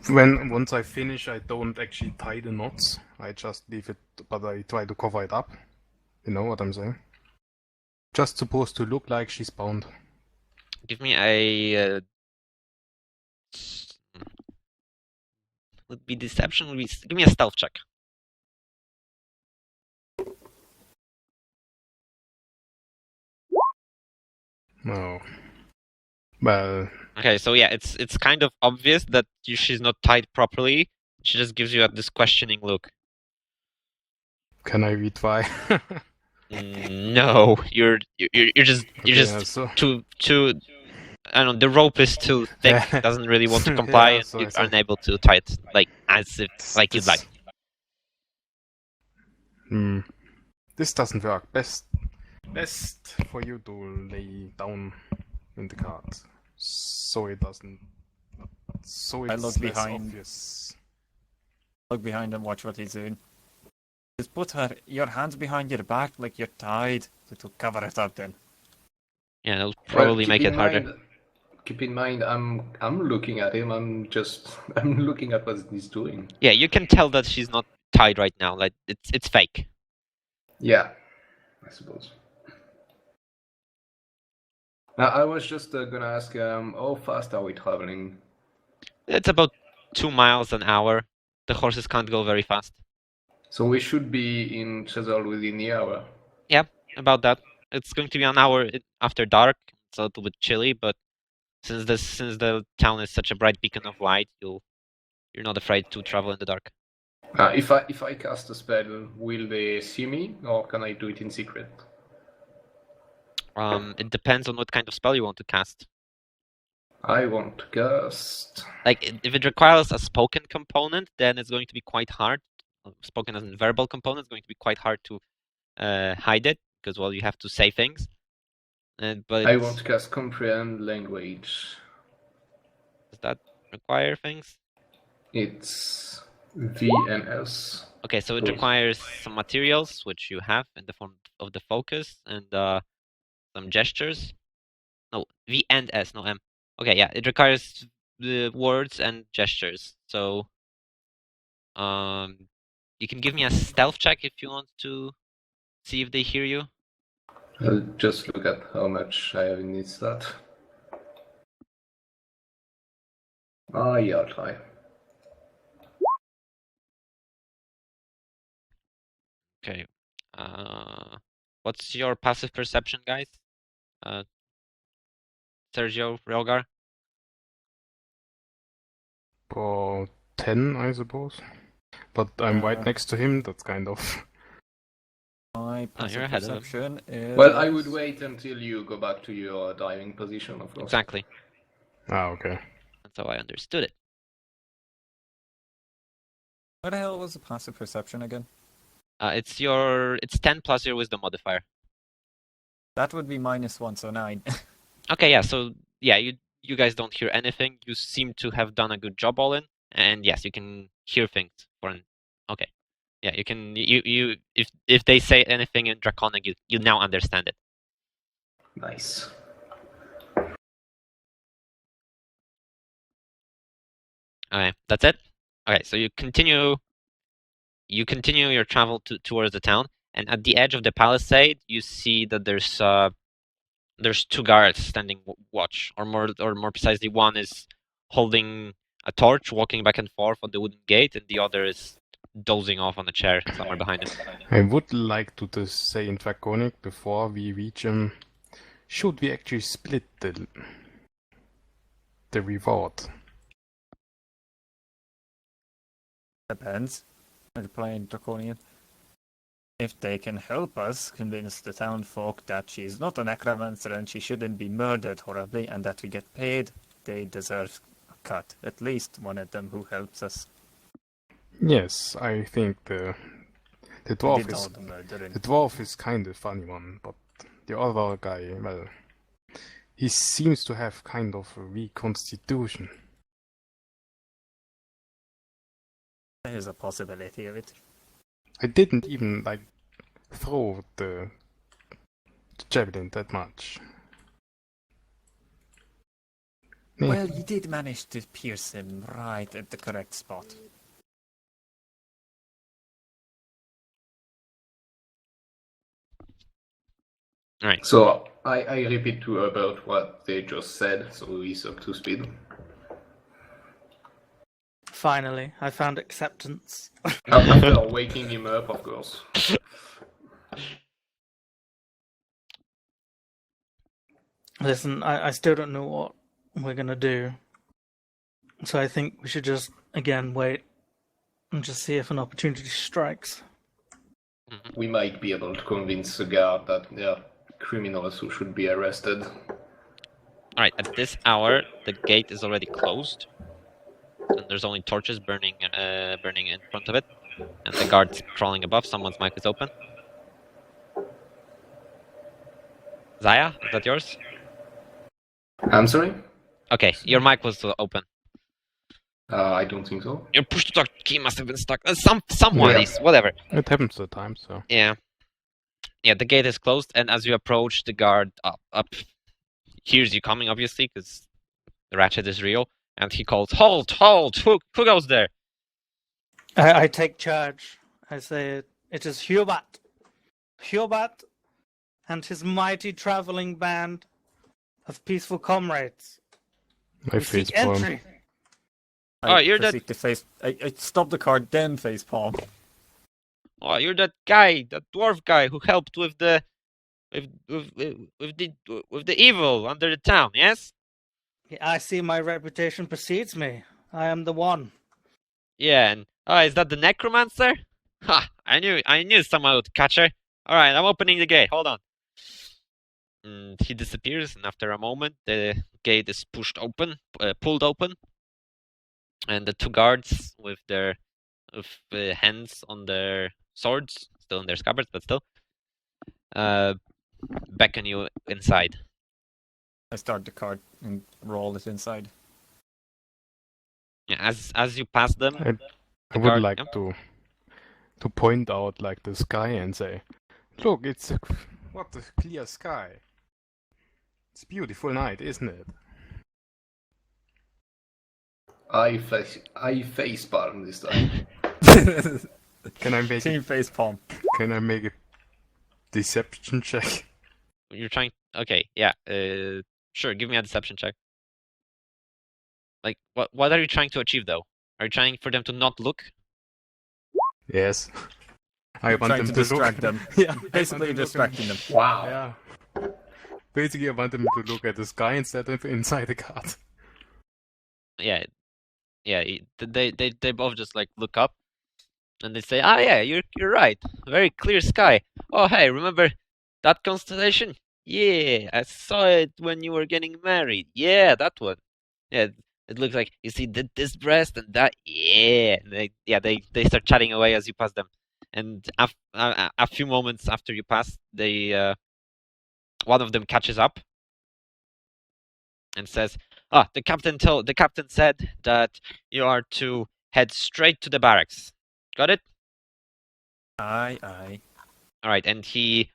Once I finish, I don't actually tie the knots. I just leave it, but I try to cover it up. You know what I'm saying? Just supposed to look like she's bound. Give me a. Would be deception. Give me a stealth check. No. Well, Okay, so yeah, it's kind of obvious that she's not tied properly. She just gives you this questioning look. can I read why? No, you're just Yeah, so too. I don't know. The rope is too thick. Doesn't really want to comply, Yeah, and so you're I see. unable to tie it like as if like you'd like. This doesn't work. Best for you to lay down in the cart, so it doesn't. So it's I look less behind. obvious. Look behind and watch what he's doing. Just put your hands behind your back like you're tied. To cover it up then. Yeah, that'll probably keep make in it harder. mind- Keep in mind, I'm looking at him. I'm looking at what he's doing. Yeah, you can tell that she's not tied right now. Like it's fake. Yeah, I suppose. I was just gonna ask, how fast are we traveling? It's about 2 miles an hour. The horses can't go very fast. So we should be in Chazal within the hour. About that. It's going to be an hour after dark. It's a little bit chilly, but since the town is such a bright beacon of light, you're not afraid to travel in the dark. If I cast a spell, will they see me, or can I do it in secret? It depends on what kind of spell you want to cast. I want to cast. Like if it requires a spoken component, then it's going to be quite hard. Spoken as a verbal component is going to be quite hard to hide it because well you have to say things. But I want to cast comprehend language. does that require things? It's V and S. Okay, so it Cool. requires some materials which you have in the form of the focus and some gestures. No, V and S, no M. Okay, yeah, it requires the words and gestures. So, you can give me a stealth check if you want to see if they hear you. I'll just look at how much I have in this stat. Yeah, I'll try. Okay. What's your passive perception, guys? Sergio, Relgar? For 10, I suppose. But I'm right next to him. That's kind of. My you're passive ahead of him. perception is... Well, I would wait until you go back to your diving position, of course. Exactly. Okay. That's how I understood it. What the hell was the passive perception again? It's 10 plus your wisdom modifier. That would be -1, so 9. Okay, yeah. So yeah, you you guys don't hear anything. You seem to have done a good job, all in. And yes, you can hear things for an. Okay, yeah, you can. You if they say anything in Draconic, you now understand it. Nice. Okay, that's it. Okay, so you continue. You continue your travel towards the town, and at the edge of the palisade, you see that there's two guards standing watch, or more precisely, one is holding a torch, walking back and forth on the wooden gate, and the other is dozing off on a chair somewhere behind him. I would like to just say in Draconic before we reach him, should we actually split the reward? Depends. We're playing Draconian. If they can help us convince the town folk that she's not a necromancer and she shouldn't be murdered horribly and that we get paid, they deserve a cut. At least one of them who helps us. Yes, I think the Did dwarf all is the murdering. the dwarf is kind of funny one, but the other guy, well, he seems to have kind of a weak constitution. There's a possibility of it. I didn't even throw the javelin that much. Yeah. Well, you did manage to pierce him right at the correct spot. All right. So I repeat to Herbert what they just said, so he's up to speed. Finally, I found acceptance. After waking him up, of course. Listen, I still don't know what we're gonna do. So I think we should just, again, wait and just see if an opportunity strikes. We might be able to convince the guard that they're criminals who should be arrested. All right. At this hour, the gate is already closed, and there's only torches burning in front of it, and the guards crawling above. Someone's mic is open. Zaya, is that yours? I'm sorry? Okay, your mic was open. I don't think so. Your push to talk key must have been stuck. Someone Yeah. is whatever. It happens at times, so. Yeah. Yeah, the gate is closed, and as you approach, the guard up hears you coming, obviously, because the ratchet is real, and he calls, "Halt! Halt! Who goes there?" I take charge. I say, it is Hubert. Hubert and his mighty traveling band of peaceful comrades. My We face seek palm. entry. Oh, you're that- proceed to face. I stop the card, then face palm. Oh, you're that guy, that dwarf guy who helped with the evil under the town, yes? I see my reputation precedes me. I am the one. Yeah, and is that the necromancer? Ha! I knew someone would catch her. All right, I'm opening the gate. Hold on. And he disappears, and after a moment, the gate is pulled open, and the two guards with their hands on their swords, still in their scabbards, but still, beckon you inside. I start the card and roll it inside. Yeah, as you pass them, I would guard- like yeah. to point out the sky and say, look, what a clear sky. It's a beautiful night, isn't it? I face palm this time. Can I make Team face palm. a deception check? you're trying. Okay, yeah. Sure. Give me a deception check. Like, what are you trying to achieve, though? Are you trying for them to not look? Yes. I want Trying them to to look. distract them. Yeah, Basically distracting them. Wow. Yeah. Basically, I want them to look at the sky instead of inside the card. Yeah, yeah. They both just like look up, and they say, "Ah, yeah, you're right. Very clear sky. Oh, hey, remember that constellation? Yeah, I saw it when you were getting married. Yeah, that one. Yeah, it looks like you see this breast and that. Yeah, and they start chatting away as you pass them, and a few moments after you pass, one of them catches up and says, The captain said that you are to head straight to the barracks. Got it? Aye, aye. All right, and he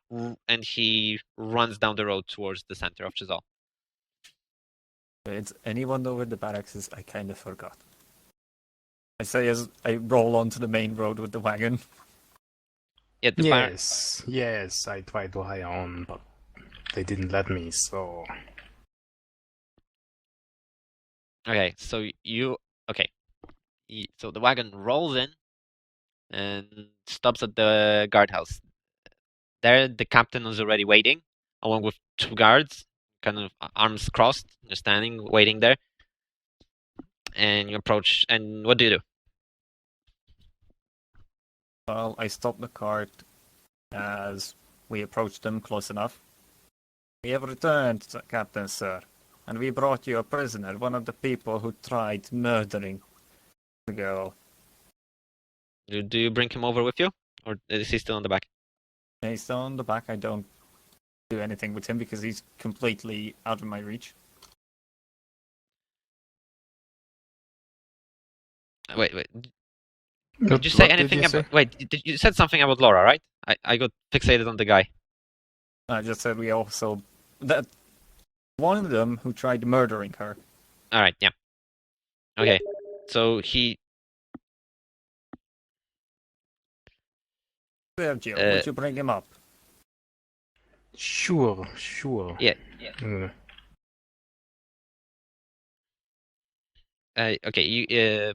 runs down the road towards the center of Chisel. Did anyone know where the barracks is? I kind of forgot. I say as I roll onto the main road with the wagon. Yeah, Yes, I tried to hire on, but they didn't let me, so... Okay, so so the wagon rolls in and stops at the guardhouse. There, the captain is already waiting, along with 2 guards, kind of arms crossed, just standing, waiting there. And you approach, and what do you do? Well, I stop the cart as we approach them close enough. We have returned, Captain, sir, and we brought you a prisoner, one of the people who tried murdering the girl. Do you bring him over with you, or is he still on the back? He's still on the back. I don't do anything with him because he's completely out of my reach. Wait. Did you say What anything you about? say? Wait, you said something about Laura, right? I got fixated on the guy. I just said we also... that one of them who tried murdering her. All right, yeah. Okay, so he. Sergio, would you bring him up? Sure. Yeah. Mm. Okay, you.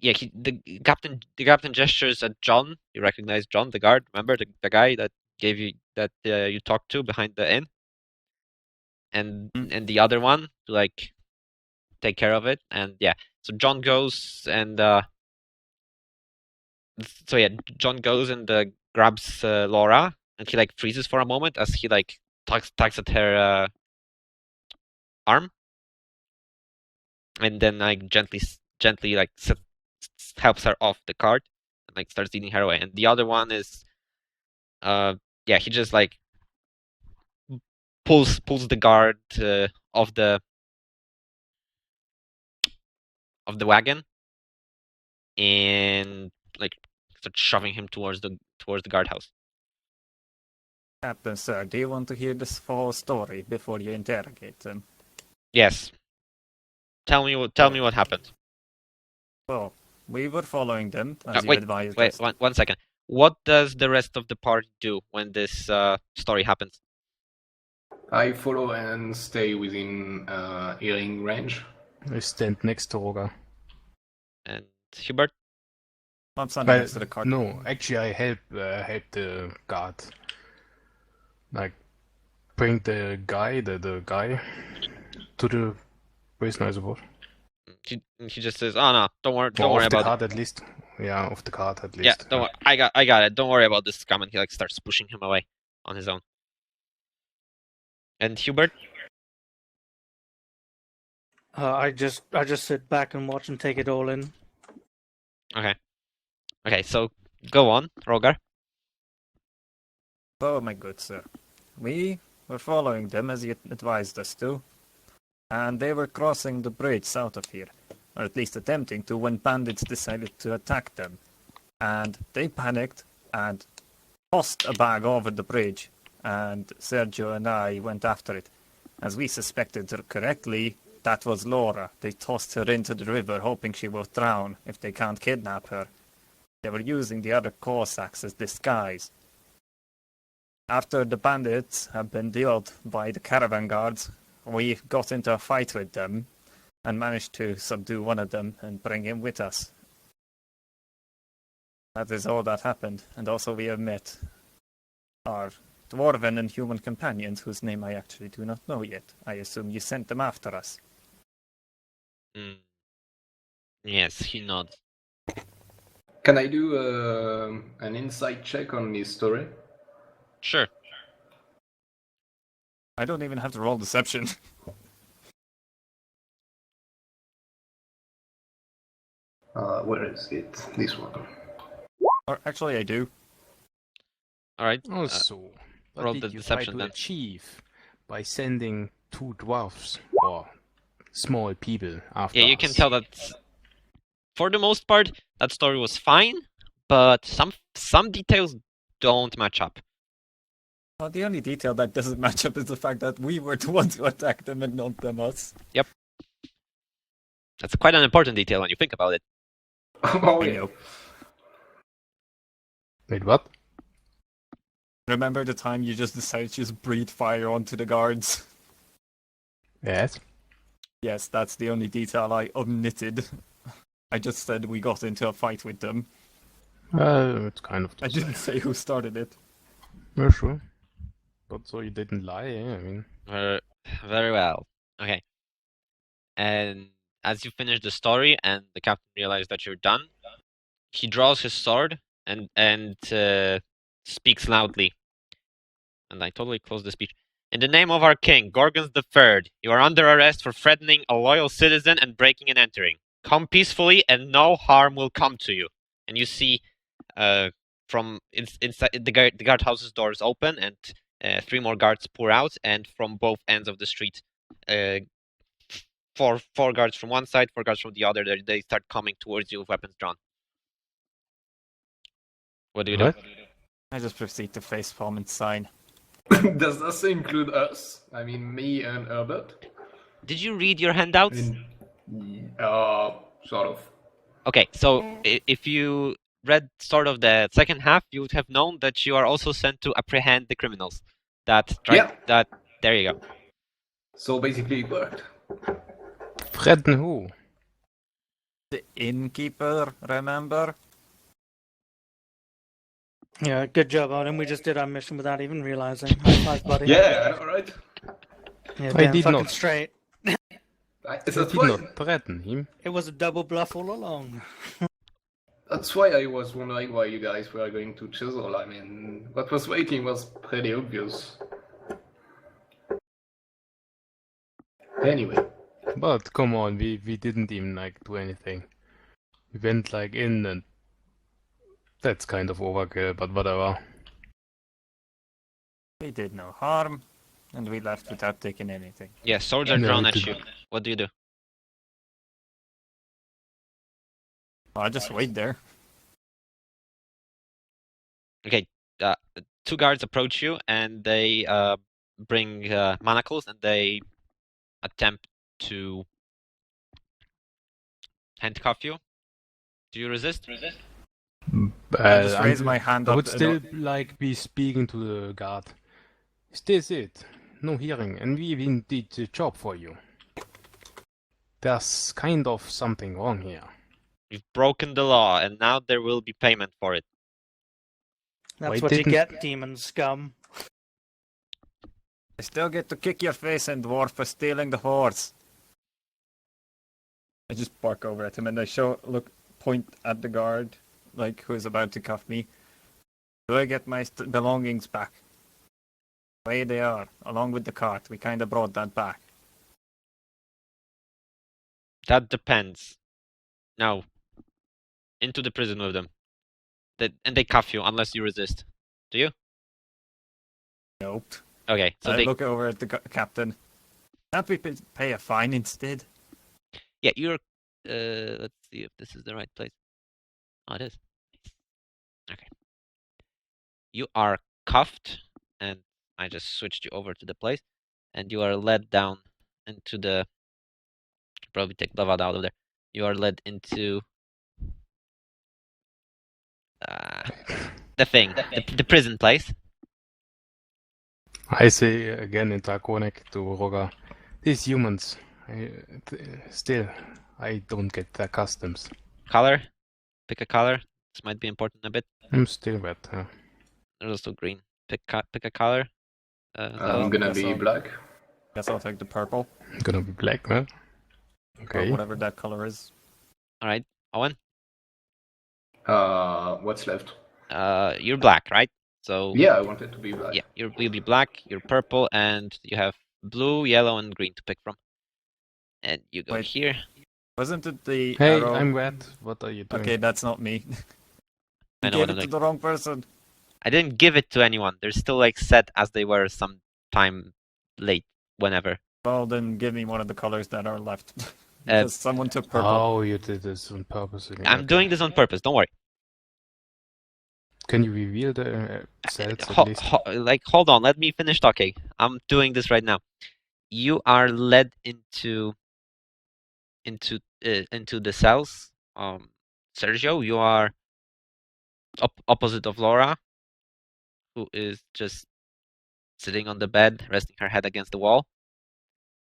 Yeah, the captain gestures at John. You recognize John, the guard. Remember the guy that gave you that you talked to behind the inn, and the other one to like take care of it. And yeah, so John goes and John goes and grabs Laura, and he like freezes for a moment as he like tugs at her arm, and then like gently like helps her off the cart and like starts leading her away. And the other one is he just like pulls the guard of the wagon and like starts shoving him towards the guardhouse. Captain, sir, do you want to hear this full story before you interrogate them? Yes. Tell me what happened. Well, we were following them, as you advised Wait, us. one second. What does the rest of the party do when this story happens? I follow and stay within hearing range. I stand next to Roger. And Hubert? I'm standing next to the cart. No, actually I help the guard. Like, bring the guy to the prison, I suppose. He just says, "Oh no, don't worry Off the about cart it." at least. Yeah, off the cart at least. Yeah, don't worry. I got it. Don't worry about this scum. And he like starts pushing him away on his own. And Hubert? I just sit back and watch and take it all in. Okay, so go on, Roger. Oh, my good sir. We were following them as you advised us to, and they were crossing the bridge south of here, or at least attempting to, when bandits decided to attack them. And they panicked and tossed a bag over the bridge, and Sergio and I went after it. As we suspected correctly, that was Laura. They tossed her into the river, hoping she will drown if they can't kidnap her. They were using the other Cossacks as disguise. After the bandits had been dealt by the caravan guards, we got into a fight with them and managed to subdue one of them and bring him with us. That is all that happened, and also we have met our dwarven and human companions, whose name I actually do not know yet. I assume you sent them after us. Yes, he nods. Can I do an insight check on this story? Sure. I don't even have to roll deception. Where is it? This one. Or actually, I do. All right. Also, roll what the did you try deception to then. achieve by sending 2 dwarfs, or small people after Yeah, you can us. tell that for the most part that story was fine, but some details don't match up. Well, the only detail that doesn't match up is the fact that we were the ones who attacked them and not them us. That's quite an important detail when you think about it. Oh I yeah. know. Wait, what? Remember the time you just decided to just breathe fire onto the guards? Yes. Yes, that's the only detail I omitted. I just said we got into a fight with them. It's kind of. I didn't say who started it. Yeah, sure. But so you didn't lie, I mean. Very well. Okay. And as you finish the story and the captain realizes that you're done, he draws his sword and speaks loudly. And I totally closed the speech. In the name of our king, Gorgons III, you are under arrest for threatening a loyal citizen and breaking and entering. Come peacefully, and no harm will come to you. And you see, from inside the guardhouse's doors open, and 3 more guards pour out, and from both ends of the street, four guards from one side, 4 guards from the other. They start coming towards you with weapons drawn. What do you do? What? I just proceed to facepalm and sign. Does this include us? I mean, me and Herbert? Did you read your handouts? Sort of. Okay, so if you read sort of the second half, you would have known that you are also sent to apprehend the criminals. That there you go. So basically it worked. Threaten who? The innkeeper, remember? Yeah, good job, Odin. We just did our mission without even realizing. High five, buddy. Yeah, alright. Yeah, I damn did fucking not. straight. I I That's did why, not threaten him. It was a double bluff all along. that's why I was wondering why you guys were going to Chisel. I mean, what was waiting was pretty obvious. Anyway. But come on, we didn't even like do anything. We went like in and that's kind of overkill, but whatever. We did no harm, and we left without taking anything. Yeah, swords are No, drawn we at you. didn't. What do you do? I just wait there. Okay, 2 guards approach you and they bring manacles and they attempt to handcuff you. Do you resist? I just raise my hand I up. would and still like be speaking to the guard. Is this it? No hearing, and we even did the job for you. There's kind of something wrong here. You've broken the law and now there will be payment for it. That's Why what you didn't- get, demon scum. I still get to kick your face in, dwarf, for stealing the horse. I just bark over at him and I point at the guard, like who is about to cuff me. Do I get my belongings back? Way they are, along with the cart. We kind of brought that back. That depends. Now, into the prison with them. And they cuff you unless you resist. Do you? Nope. Okay, so I they look over at the captain. Can't we pay a fine instead? yeah, you're let's see if this is the right place. Oh, it is. Okay. You are cuffed, and I just switched you over to the place, and you are led down into the. Probably take Bavad out of there. You are led into the thing, the prison place. I say again in Draconic to Roger, these humans, still, I don't get their customs. Color, pick a color. This might be important a bit. I'm still wet. There's also green. Pick a color. I'm gonna be Guess black. Guess I'll take the purple, Gonna be black, huh? or Okay. whatever that color is. All right, Owen. What's left? You're black, right? So Yeah, I want it to be black. yeah, you'll be black. You're purple, and you have blue, yellow, and green to pick from. And you go Wait. here. Wasn't it the Hey, arrow? I'm wet. What are you doing? Okay, that's not me. I You know gave what it I'm to doing. the wrong person. I didn't give it to anyone. They're still like set as they were some time late, whenever. Well, then give me one of the colors that are left. Because someone took purple. Oh, you did this on purpose. I'm Okay. doing this on purpose. Don't worry. Can you reveal the cells at least? Hold on. Let me finish talking. I'm doing this right now. You are led into the cells. Sergio, you are opposite of Laura, who is just sitting on the bed, resting her head against the wall.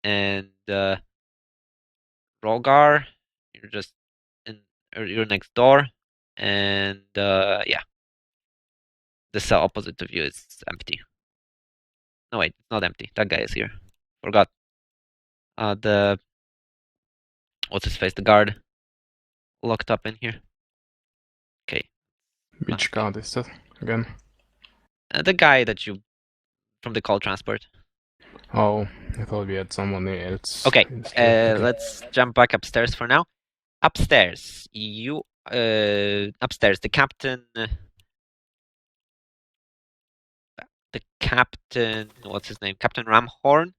And Rogar, you're just you're next door. And yeah, the cell opposite of you is empty. No wait, it's not empty. That guy is here. Forgot. What's his face? The guard locked up in here. Okay. Which card is that again? The guy that you from the call transport. Oh, I thought we had someone else. Okay. Okay. Let's jump back upstairs for now. Upstairs, upstairs. The captain. What's his name? Captain Ramhorn.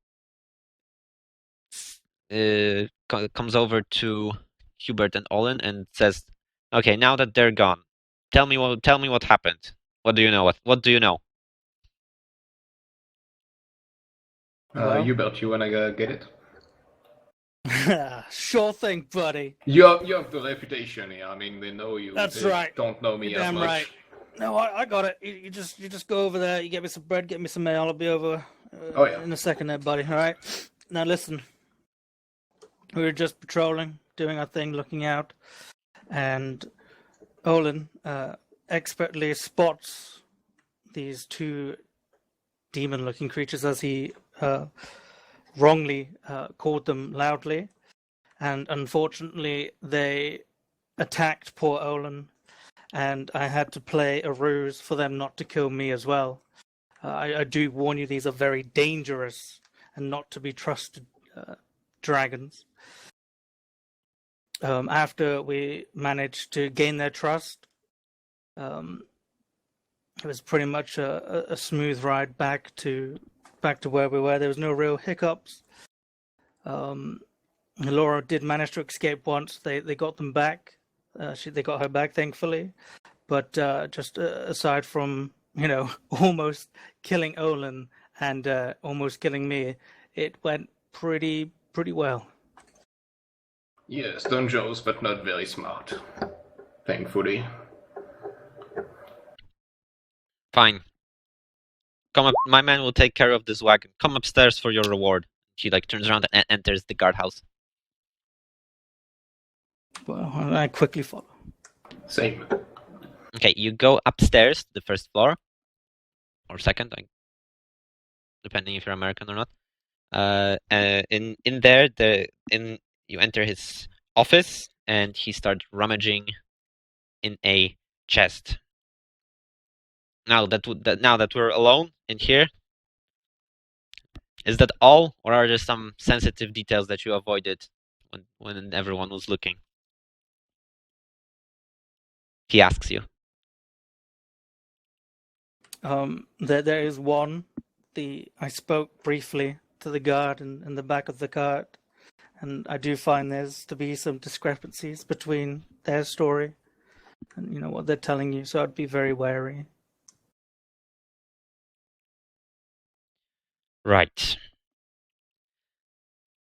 Comes over to Hubert and Olin and says, "Okay, now that they're gone, tell me what happened. What do you know? What do you know?" Well. Hubert, you wanna get it? Sure thing, buddy. You have the reputation here. I mean, they know you. That's they right. Don't know me You're as damn much. right. No, I got it. You just go over there. You get me some bread, get me some mail. I'll be over Oh, yeah. in a second there, buddy. All right. Now listen. We were just patrolling, doing our thing, looking out, and Olin expertly spots these two demon-looking creatures, as he wrongly called them loudly, and unfortunately they attacked poor Olin, and I had to play a ruse for them not to kill me as well. I do warn you, these are very dangerous and not to be trusted dragons. After we managed to gain their trust, it was pretty much a smooth ride back to where we were. There was no real hiccups. Laura did manage to escape once. They got them back. They got her back, thankfully. But just aside from almost killing Olin and almost killing me, it went pretty well. Yes, dangerous, but not very smart. Thankfully. Fine. Come up. My man will take care of this wagon. Come upstairs for your reward. He turns around and enters the guardhouse. Well, I quickly follow. Same. Okay, you go upstairs to the first floor, or second, depending if you're American or not. In there, you enter his office, and he starts rummaging in a chest. Now that we're alone in here, is that all, or are there some sensitive details that you avoided when everyone was looking? He asks you. There is one. I spoke briefly to the guard in the back of the cart, and I do find there's to be some discrepancies between their story and what they're telling you, so I'd be very wary. Right.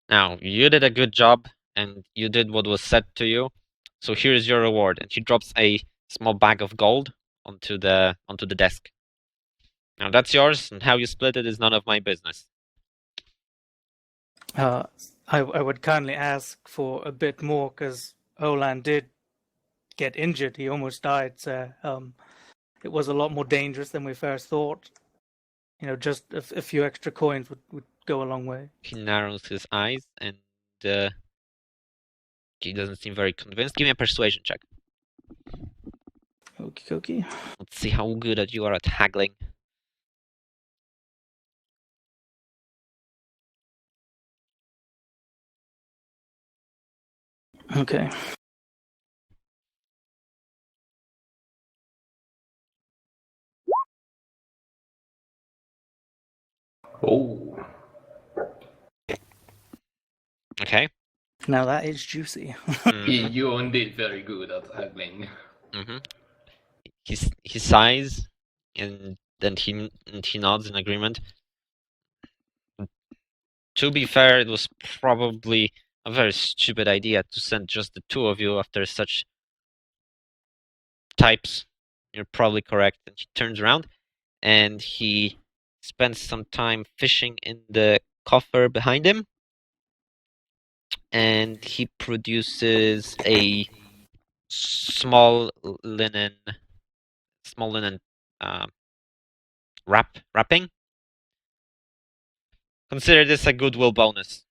Now, you did a good job, and you did what was said to you, so here's your reward. And he drops a small bag of gold onto the desk. Now, that's yours, and how you split it is none of my business. I would kindly ask for a bit more, because Olan did get injured. He almost died, so it was a lot more dangerous than we first thought. Just a few extra coins would go a long way. He narrows his eyes, and he doesn't seem very convinced. Give me a persuasion check. Okie dokie. Let's see how good at you are at haggling. Okay. Oh. Okay. Now that is juicy. Mhm, You're indeed very good at haggling. mhm. He sighs, and then he nods in agreement. To be fair, it was probably a very stupid idea to send just the two of you after such types. You're probably correct. And he turns around and he spends some time fishing in the coffer behind him. And he produces a small linen wrapping. Consider this a goodwill bonus.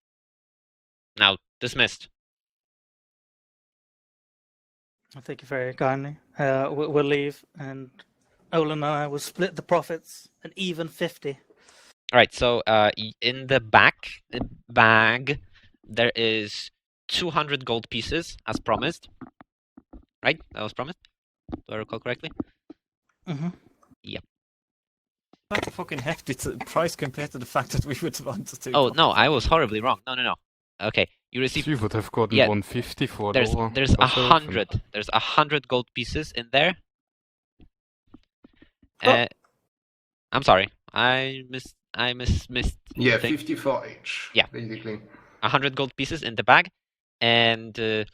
Now dismissed. Thank you very kindly. We'll leave, and Olin and I will split the profits an even 50. All right. So in the bag, there is 200 gold pieces as promised. Right? That was promised. Do I recall correctly? Mm-hmm. That's a fucking hefty price compared to the fact that we would want to take. Oh no, I was horribly wrong. No. Okay, you received. You would have gotten Yeah, 150 for There's Laura there's herself, 100. There's 100 gold pieces in there. I'm sorry. I missed. Yeah, thing. 50 for each. Yeah. Basically. 100 gold pieces in the bag, and the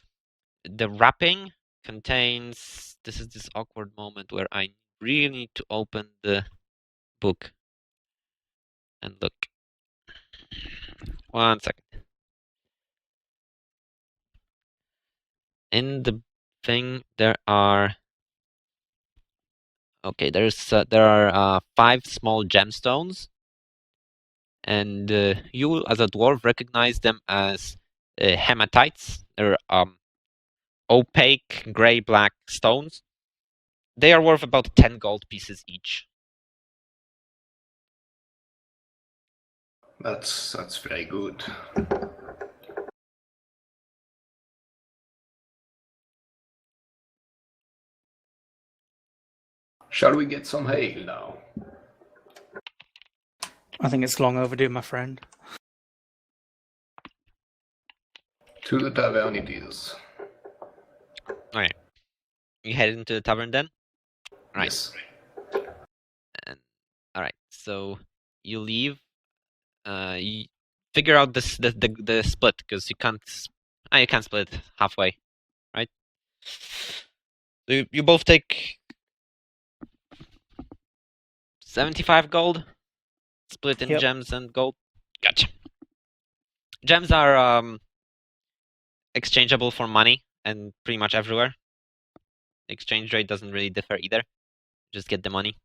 wrapping contains. This is this awkward moment where I really need to open the book and look. 1 second. In the thing, there are. Okay, there are 5 small gemstones, and you, as a dwarf, recognize them as hematites. They're opaque gray-black stones. They are worth about 10 gold pieces each. That's very good. Shall we get some ale now? I think it's long overdue, my friend. To the tavern it is. Alright. You head into the tavern then? Right. Yes. And alright, so you leave. You figure out the split, because you can't split it halfway, right? So you both take 75 gold, split in Yep. gems and gold. Gotcha. Gems are exchangeable for money and pretty much everywhere. Exchange rate doesn't really differ either. Just get the money.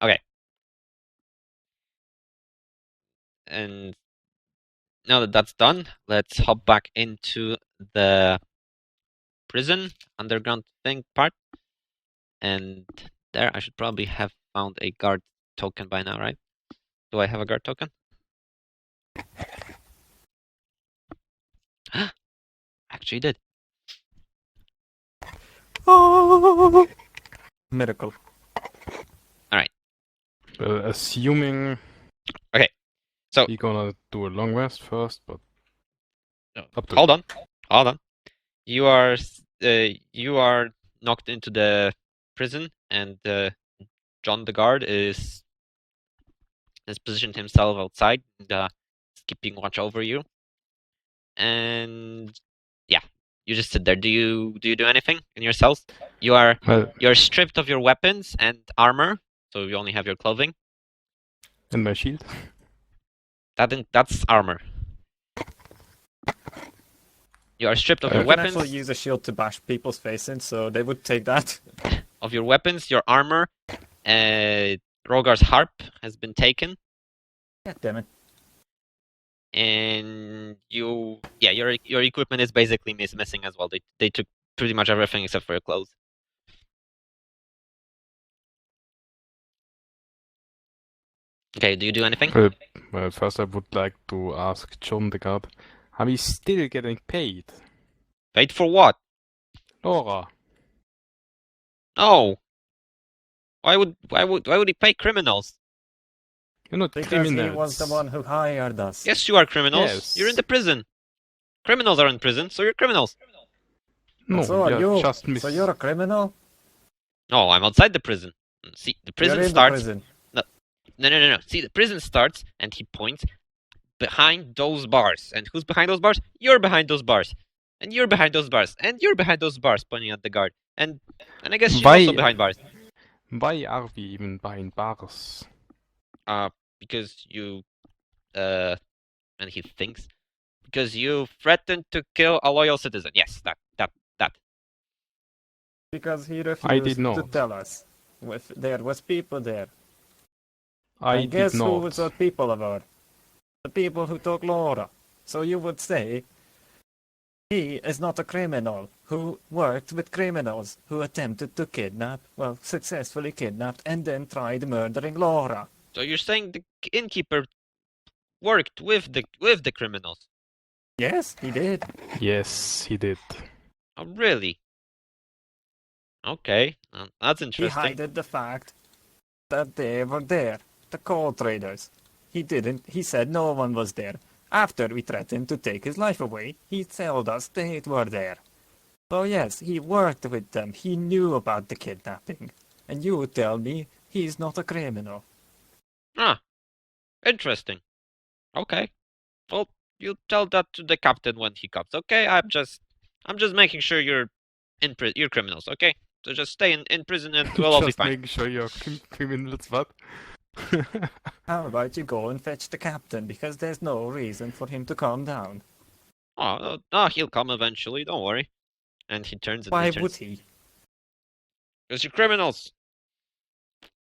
Okay. And now that that's done, let's hop back into the prison underground thing part. And there, I should probably have found a guard token by now, right? Do I have a guard token? Actually did. Oh, miracle. assuming. Okay, so we're gonna do a long rest first, but up to hold on. You are knocked into the prison, and John the guard has positioned himself outside and is keeping watch over you. And yeah, you just sit there. Do you do anything in your cells? You're stripped of your weapons and armor, so you only have your clothing. And my shield. That's armor. You are stripped of your You can weapons. actually use a shield to bash people's face in, so they would take that. Of your weapons, your armor. Rogar's harp has been taken. God damn it. And your equipment is basically missing as well. They took pretty much everything except for your clothes. Okay, do you do anything? Well, first I would like to ask John the guard, are we still getting paid? Paid for what? Laura. No. Why would he pay criminals? You're not Because criminals. he was the one who hired us. Yes, you are criminals. Yes. You're in the prison. Criminals are in prison, so you're criminals. No, So are you're you. just So you're a criminal? No, I'm outside the prison. See, the prison You're in starts. the prison. No. See, the prison starts, and he points behind those bars. And who's behind those bars? You're behind those bars. And you're behind those bars. And you're behind those bars, pointing at the guard. And I guess she's Why- also behind bars. Why are we even behind bars? Because you, and he thinks, because you threatened to kill a loyal citizen. Yes, that. Because he I refused did to not. tell us. There was people there. I And guess did who not. was those people about? The people who took Laura. So you would say he is not a criminal who worked with criminals who attempted to kidnap, well, successfully kidnapped, and then tried murdering Laura. So you're saying the innkeeper worked with the criminals? Yes, he did. Yes, he did. Oh, really? Okay, that's He interesting. hid the fact that they were there, the coal traders. He didn't. He said no one was there. After we threatened to take his life away, he told us they were there. So yes, he worked with them. He knew about the kidnapping. And you tell me he's not a criminal. Ah, interesting. Okay. Well, you tell that to the captain when he comes. Okay, I'm just making sure you're you're criminals. Okay, so just stay in prison and we'll all be Just fine. making sure you're criminals, what? How about you go and fetch the captain, because there's no reason for him to calm down. He'll come eventually. Don't worry. And he turns and Why returns. would he? Because you're criminals.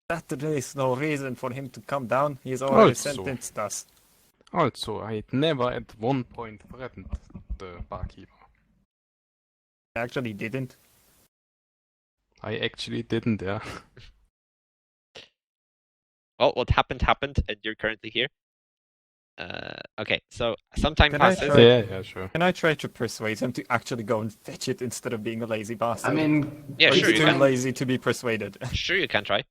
That there is no reason for him to come down. He's already Also. sentenced us. Also, I had never at one point threatened the barkeeper. Actually didn't. I actually didn't, yeah. Well, what happened, and you're currently here. Okay, so some time Can I passes. try- Yeah, sure. Can I try to persuade him to actually go and fetch it instead of being a lazy bastard? I mean, Yeah, He's sure you too can. lazy to be persuaded. Sure, you can try.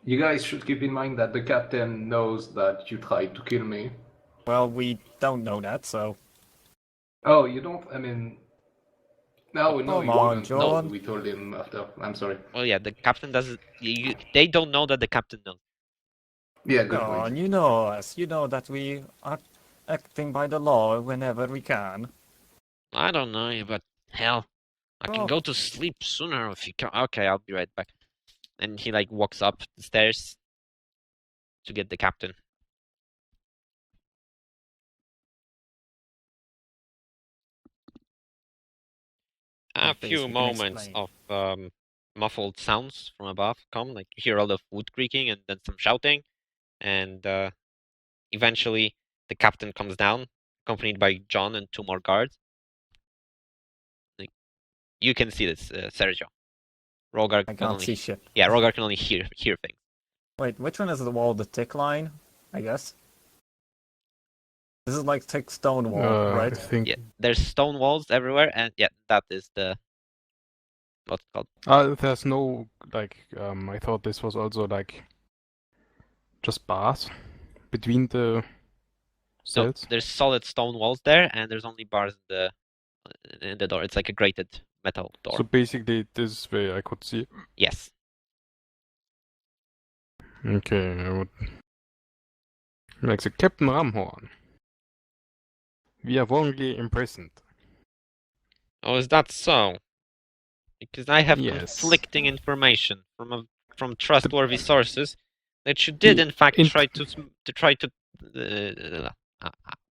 you guys should keep in mind that the captain knows that you tried to kill me. Well, we don't know that, so... Oh, you don't? I mean... No, Come you on, wouldn't. John. No, we told him after. I'm sorry. Well, yeah, the captain doesn't. They don't know that the captain knows. Yeah, good Come point. on, you know us. You know that we are acting by the law whenever we can. I don't know, but hell, I can Oh. go to sleep sooner if you can. Okay, I'll be right back. And he like walks up the stairs to get the captain. A At least few we can moments explain. of muffled sounds from above come, like you hear all the wood creaking and then some shouting, and eventually the captain comes down, accompanied by John and two more guards. Like, you can see this, Sergio. Rogar I can can't only see shit. Rogar can only hear things. Wait, which one is the wall? The thick line? I guess. This is like thick stone wall, I right? think. Yeah, there's stone walls everywhere, and yeah, that is the what's it called. There's no, like, I thought this was also, like, just bars between the No, cells. there's solid stone walls there, and there's only bars in the door. It's like a grated metal door. So basically, this way I could see. Yes. Okay, I would. Like the Captain Ramhorn. We are wrongly imprisoned. Oh, is that so? Because I have Yes. conflicting information from trustworthy sources that you did The in fact int- try to.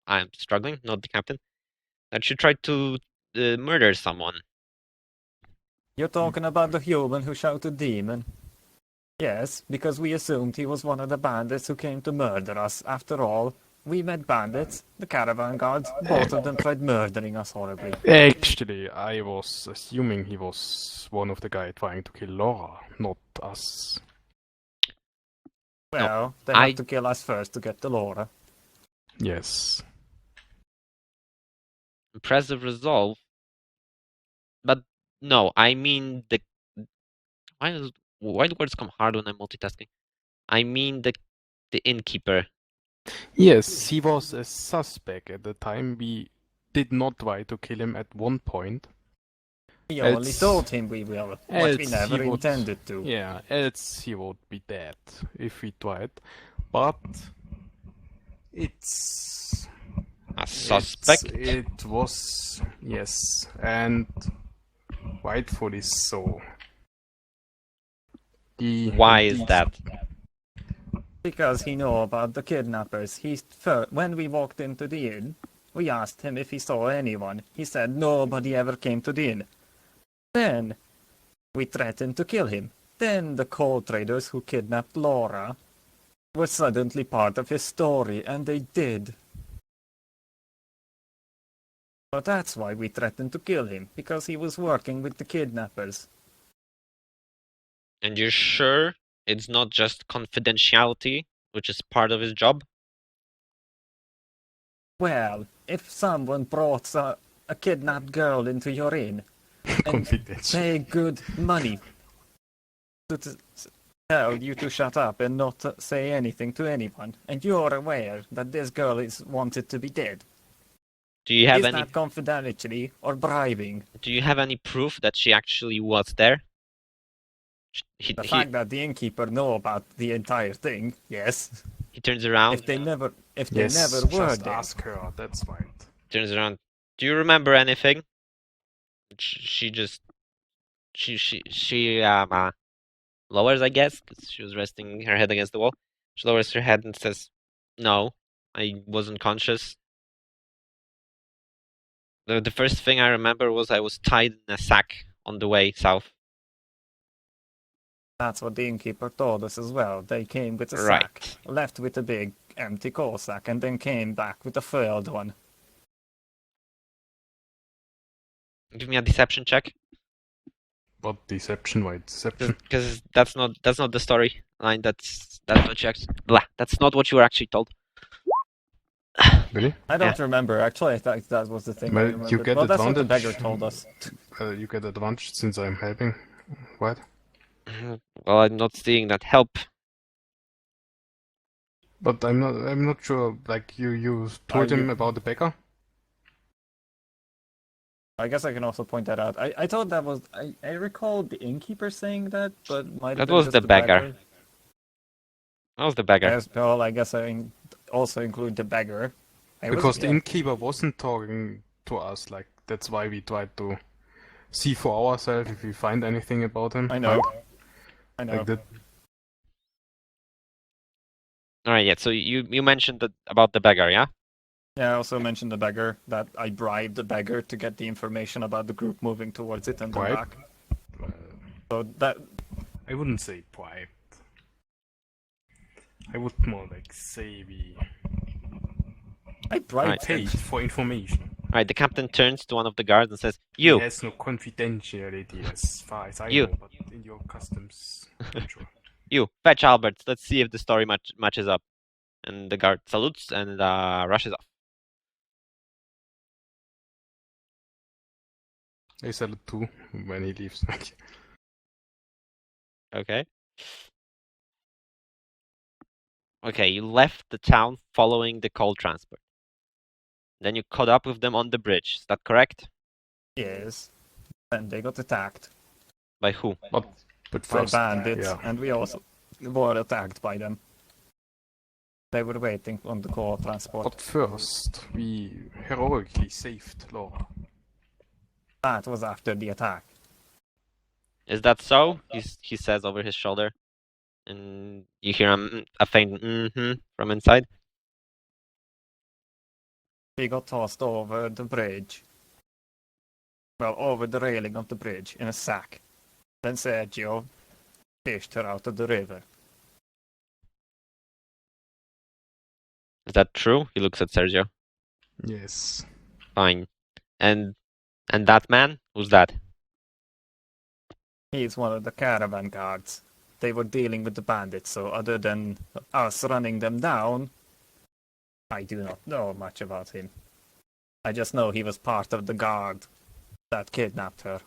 I'm struggling, not the captain. That you tried to murder someone. You're talking about the human who shouted demon? Yes, because we assumed he was one of the bandits who came to murder us. After all, we met bandits, the caravan guards, both of them tried murdering us horribly. Actually, I was assuming he was one of the guys trying to kill Laura, not us. Well, they I- have to kill us first to get the Laura. Yes. Impressive resolve. But no, I mean the. Why do words come hard when I'm multitasking? I mean the innkeeper. Yes, he was a suspect at the time. We did not try to kill him at one point. We only Else- told him we will, but we else he never would- intended to. Yeah, else he would be dead if we tried. But it's A suspect? It was, yes, and rightfully so. Why is that? Because he knew about the kidnappers. When we walked into the inn, we asked him if he saw anyone. He said nobody ever came to the inn. Then we threatened to kill him. Then the coal traders who kidnapped Laura were suddenly part of his story, and they did. But that's why we threatened to kill him, because he was working with the kidnappers. And you're sure it's not just confidentiality, which is part of his job? Well, if someone brought a kidnapped girl into your inn and confidential. pay good money to tell you to shut up and not say anything to anyone, and you're aware that this girl is wanted to be dead, Do you have is any that confidentiality or bribing? do you have any proof that she actually was there? The fact that the innkeeper know about the entire thing, yes. He turns around, If they never Yes, were just there. ask her, that's right. turns around. Do you remember anything? She lowers, I guess, because she was resting her head against the wall. She lowers her head and says, "No, I wasn't conscious. The first thing I remember was I was tied in a sack on the way south." That's what the innkeeper told us as well. They came with a Right. sack, left with a big empty coal sack, and then came back with a filled one. Give me a deception check, What deception? Why deception? because that's not the story line. That's what you actually. Blah. That's not what you were actually told. Really? I don't remember. Actually, I thought that was the thing. Well, I you remembered. get Well, that's what the advantage. beggar told us. You get advantage since I'm helping. What? Well, I'm not seeing that help. But I'm not sure. Like you told Are him you- about the beggar. I guess I can also point that out. I thought that was. I recalled the innkeeper saying that, but might have That been was just the beggar. That was the beggar. Yes, well, I guess also include the beggar. Because the innkeeper wasn't talking to us. Like that's why we tried to see for ourselves if we find anything about him. I know. I know. Like that. All right, yeah. So you mentioned that about the beggar, yeah? Yeah, I also mentioned the beggar, that I bribed the beggar to get the information about the group moving towards it and then Bribe? back. So that I wouldn't say bribed. I would more like say we I bribed paid him. for information. All right. The captain turns to one of the guards and says, "You." He has no confidentiality as far as I You. know, but in your customs, I'm sure. You, fetch Albert. Let's see if the story matches up. And the guard salutes and rushes off. I salute too when he leaves. Okay. Okay, you left the town following the coal transport. Then you caught up with them on the bridge. Is that correct? Yes. And they got attacked By who? but by first, bandits, yeah. and we also were attacked by them. They were waiting on the coal transport. But first, we heroically saved Laura. That was after the attack. Is that so? He says over his shoulder. And you hear a faint mm-hmm from inside. She got tossed over the bridge. Well, over the railing of the bridge in a sack. Then Sergio fished her out of the river. Is that true? He looks at Sergio. Yes. Fine. And that man? Who's that? He's one of the caravan guards. They were dealing with the bandits, so other than us running them down, I do not know much about him. I just know he was part of the guard that kidnapped her.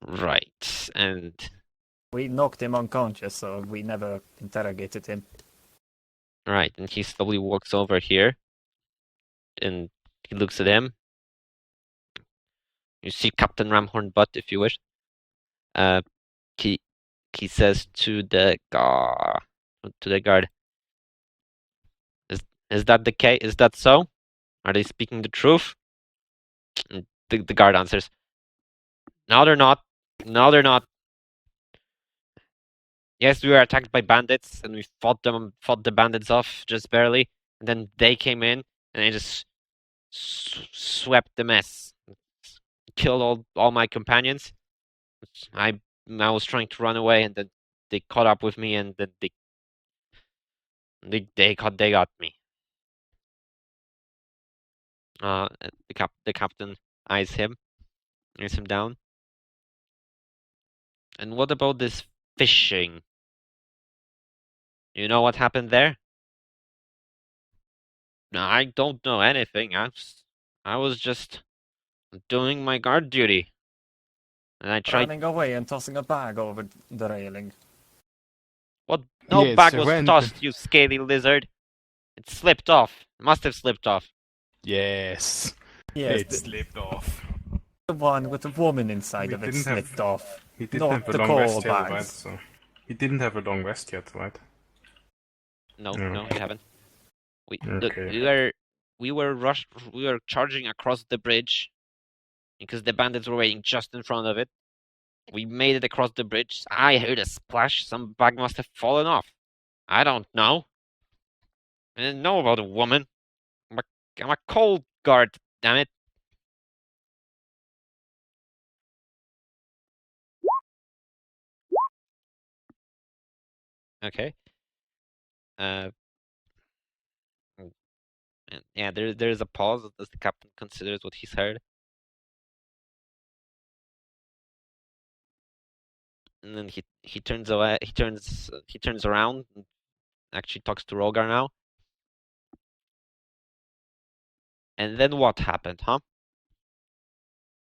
Right. And We knocked him unconscious, so we never interrogated him. Right, and he slowly walks over here, and he looks at him. You see Captain Ramhorn butt, if you wish. He he says to the guard, is that the case? Is that so? Are they speaking the truth? And the guard answers, no, they're not. No, they're not. Yes, we were attacked by bandits, and we fought the bandits off just barely, and then they came in, and they just swept the mess, killed all my companions. I was trying to run away, and then they caught up with me, and then they got me. The captain eyes him down. And what about this fishing? You know what happened there? No, I don't know anything. I was just doing my guard duty. And I tried. Running away and tossing a bag over the railing. What? No Yes, bag was when- tossed, you scaly lizard. It slipped off. It must have slipped off. Yes, Yes, it slipped off. the one with the woman inside We of it didn't have- slipped off. He didn't Not have a the long coal rest yet, right? bags. So he didn't have a long rest yet, right? No, Yeah. no, you haven't. Okay. We were charging across the bridge because the bandits were waiting just in front of it. We made it across the bridge. I heard a splash. Some bag must have fallen off. I don't know. I didn't know about a woman. I'm a cold guard, damn it. Okay. And yeah, there's a pause as the captain considers what he's heard. And then he turns away. He turns around. And actually talks to Rogar now. And then what happened, huh?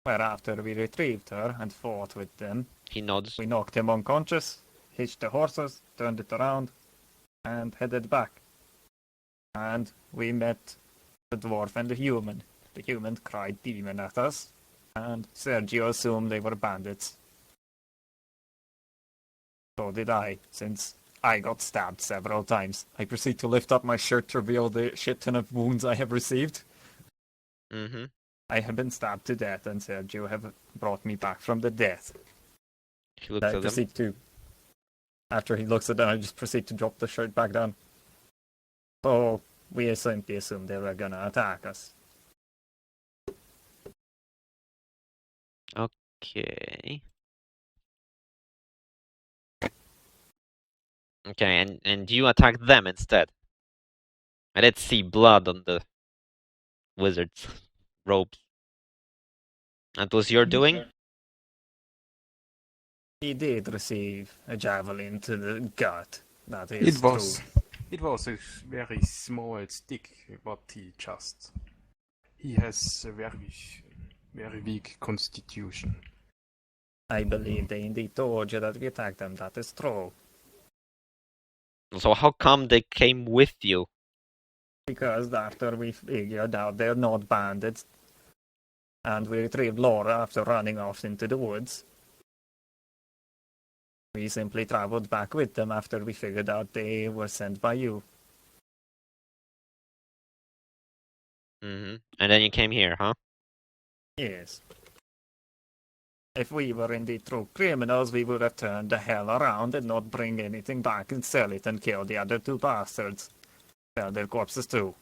Where after we retrieved her and fought with them, He nods. we knocked him unconscious, hitched the horses, turned it around, and headed back. And we met the dwarf and the human. The human cried demon at us, and Sergio assumed they were bandits. So did I, since I got stabbed several times. I proceed to lift up my shirt to reveal the shit ton of wounds I have received. Mm-hmm. I have been stabbed to death, and Sergio have brought me back from the death. He looks I at them. proceed to, after he looks at them, I just proceed to drop the shirt back down. So we simply assumed they were gonna attack us. Okay. Okay, and you attacked them instead. I did see blood on the wizard's robes. That was your doing? He did receive a javelin to the gut. That is It was true. it was a very small stick, but he has a very weak constitution. I believe they indeed told you that we attacked them. That is true. So how come they came with you? Because after we figured out they're not bandits, and we retrieved Laura after running off into the woods, we simply traveled back with them after we figured out they were sent by you. Mm-hmm. And then you came here, huh? Yes. If we were indeed true criminals, we would have turned the hell around and not bring anything back and sell it and kill the other two bastards. Sell their corpses too.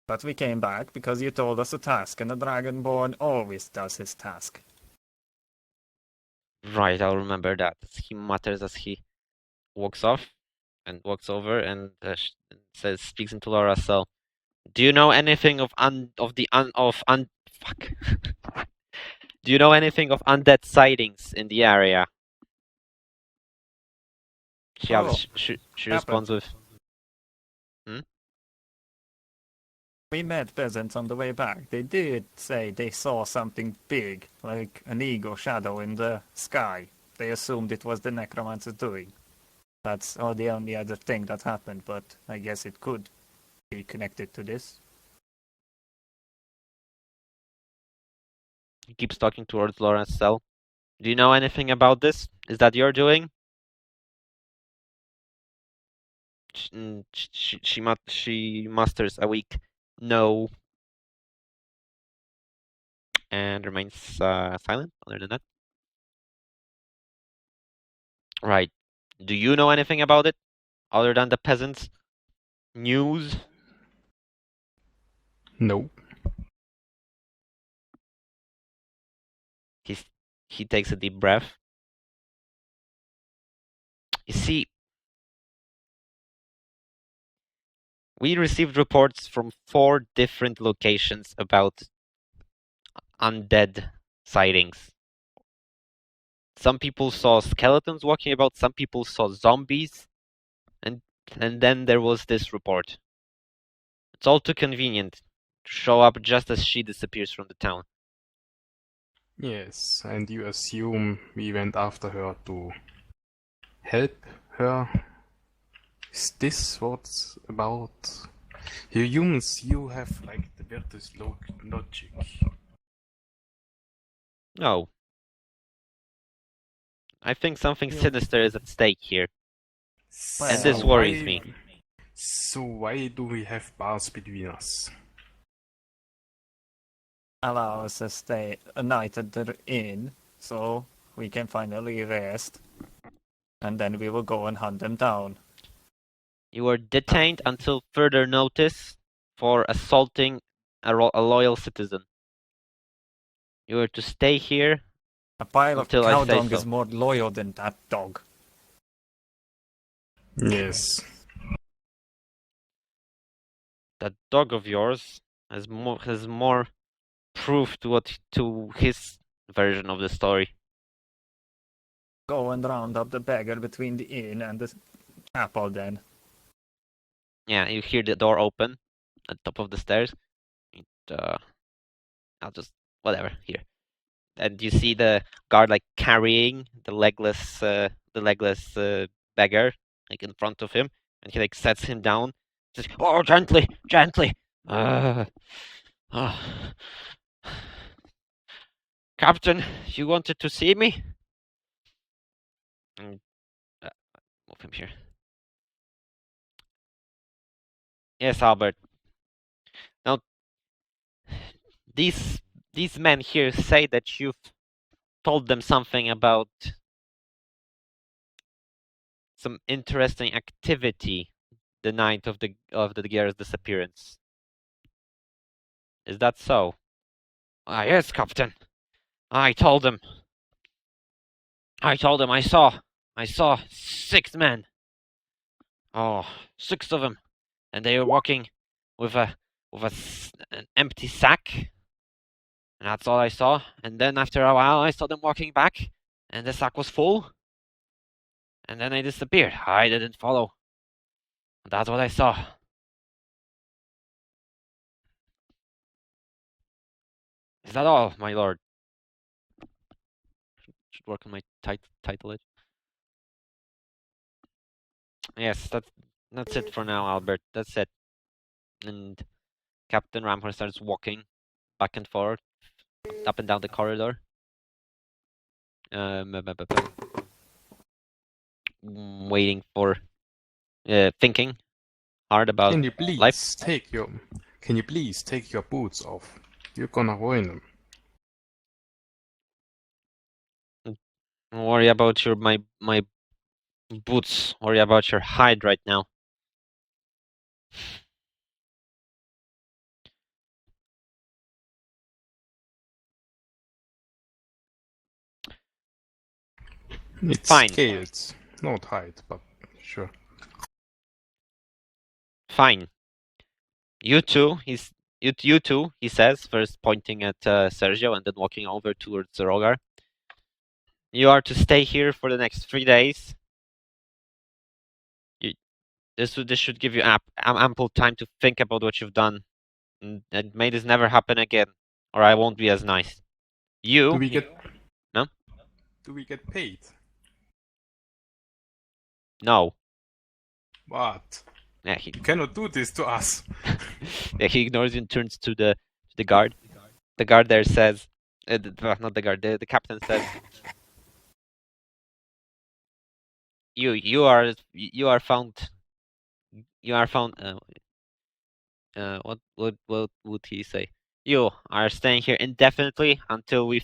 But we came back because you told us a task, and the Dragonborn always does his task. Right, I'll remember that. He mutters as he walks off and walks over and speaks into Laura. So, do you know anything of fuck? Do you know anything of undead sightings in the area? She Oh, she responds with, We met peasants on the way back. They did say they saw something big, like an eagle shadow in the sky. They assumed it was the necromancer doing. That's the only other thing that happened, but I guess it could be connected to this. He keeps talking towards Laura's cell. Do you know anything about this? Is that your doing? She musters a weak no and remains silent. Other than that, right? Do you know anything about it, other than the peasants' news? No. He takes a deep breath. You see, we received reports from 4 different locations about undead sightings. Some people saw skeletons walking about, some people saw zombies, and then there was this report. It's all too convenient to show up just as she disappears from the town. Yes, and you assume we went after her to help her? Is this what's about? You humans, you have like the weirdest logic. No. I think something Yeah. sinister is at stake here. And this So worries why- me. So why do we have bars between us? Allow us to stay a night at the inn, so we can finally rest. And then we will go and hunt them down. You are detained until further notice for assaulting a loyal citizen. You are to stay here. A pile Until of I cow say dung so. is more loyal than that dog. Yes. That dog of yours has more proof to his version of the story. Go and round up the beggar between the inn and the chapel then. Yeah, you hear the door open at the top of the stairs. I'll just whatever here, and you see the guard like carrying the legless beggar like in front of him, and he like sets him down. Says, "Oh, gently, gently. Captain, you wanted to see me?" And, move him here. Yes, Albert. Now, these men here say that you've told them something about some interesting activity the night of the girl's disappearance. Is that so? Yes, Captain. I told them I saw 6 men. Oh, 6 of them, and they were walking with an empty sack. And that's all I saw. And then after a while, I saw them walking back, and the sack was full. And then they disappeared. I didn't follow. That's what I saw. Is that all, my lord? Should work on my title. Yes, that's it for now, Albert. That's it. And Captain Ramhorn starts walking back and forth, up and down the corridor. Waiting for, thinking hard about Can you please life. take your boots off? You're gonna ruin them. Don't worry about my boots. Worry about your hide right now. It's Fine. scales, not hide, but sure. Fine. You two, he says, first pointing at Sergio and then walking over towards Rogar. You are to stay here for the next 3 days. This should give you ample time to think about what you've done And may this never happen again, or I won't be as nice. Do You? we get... No? Do we get paid? No. What? Yeah, he You cannot do this to us. yeah, he ignores you and turns to the guard. The guard there says, not the guard. The captain says, you are found. You are found. What would he say? You are staying here indefinitely until we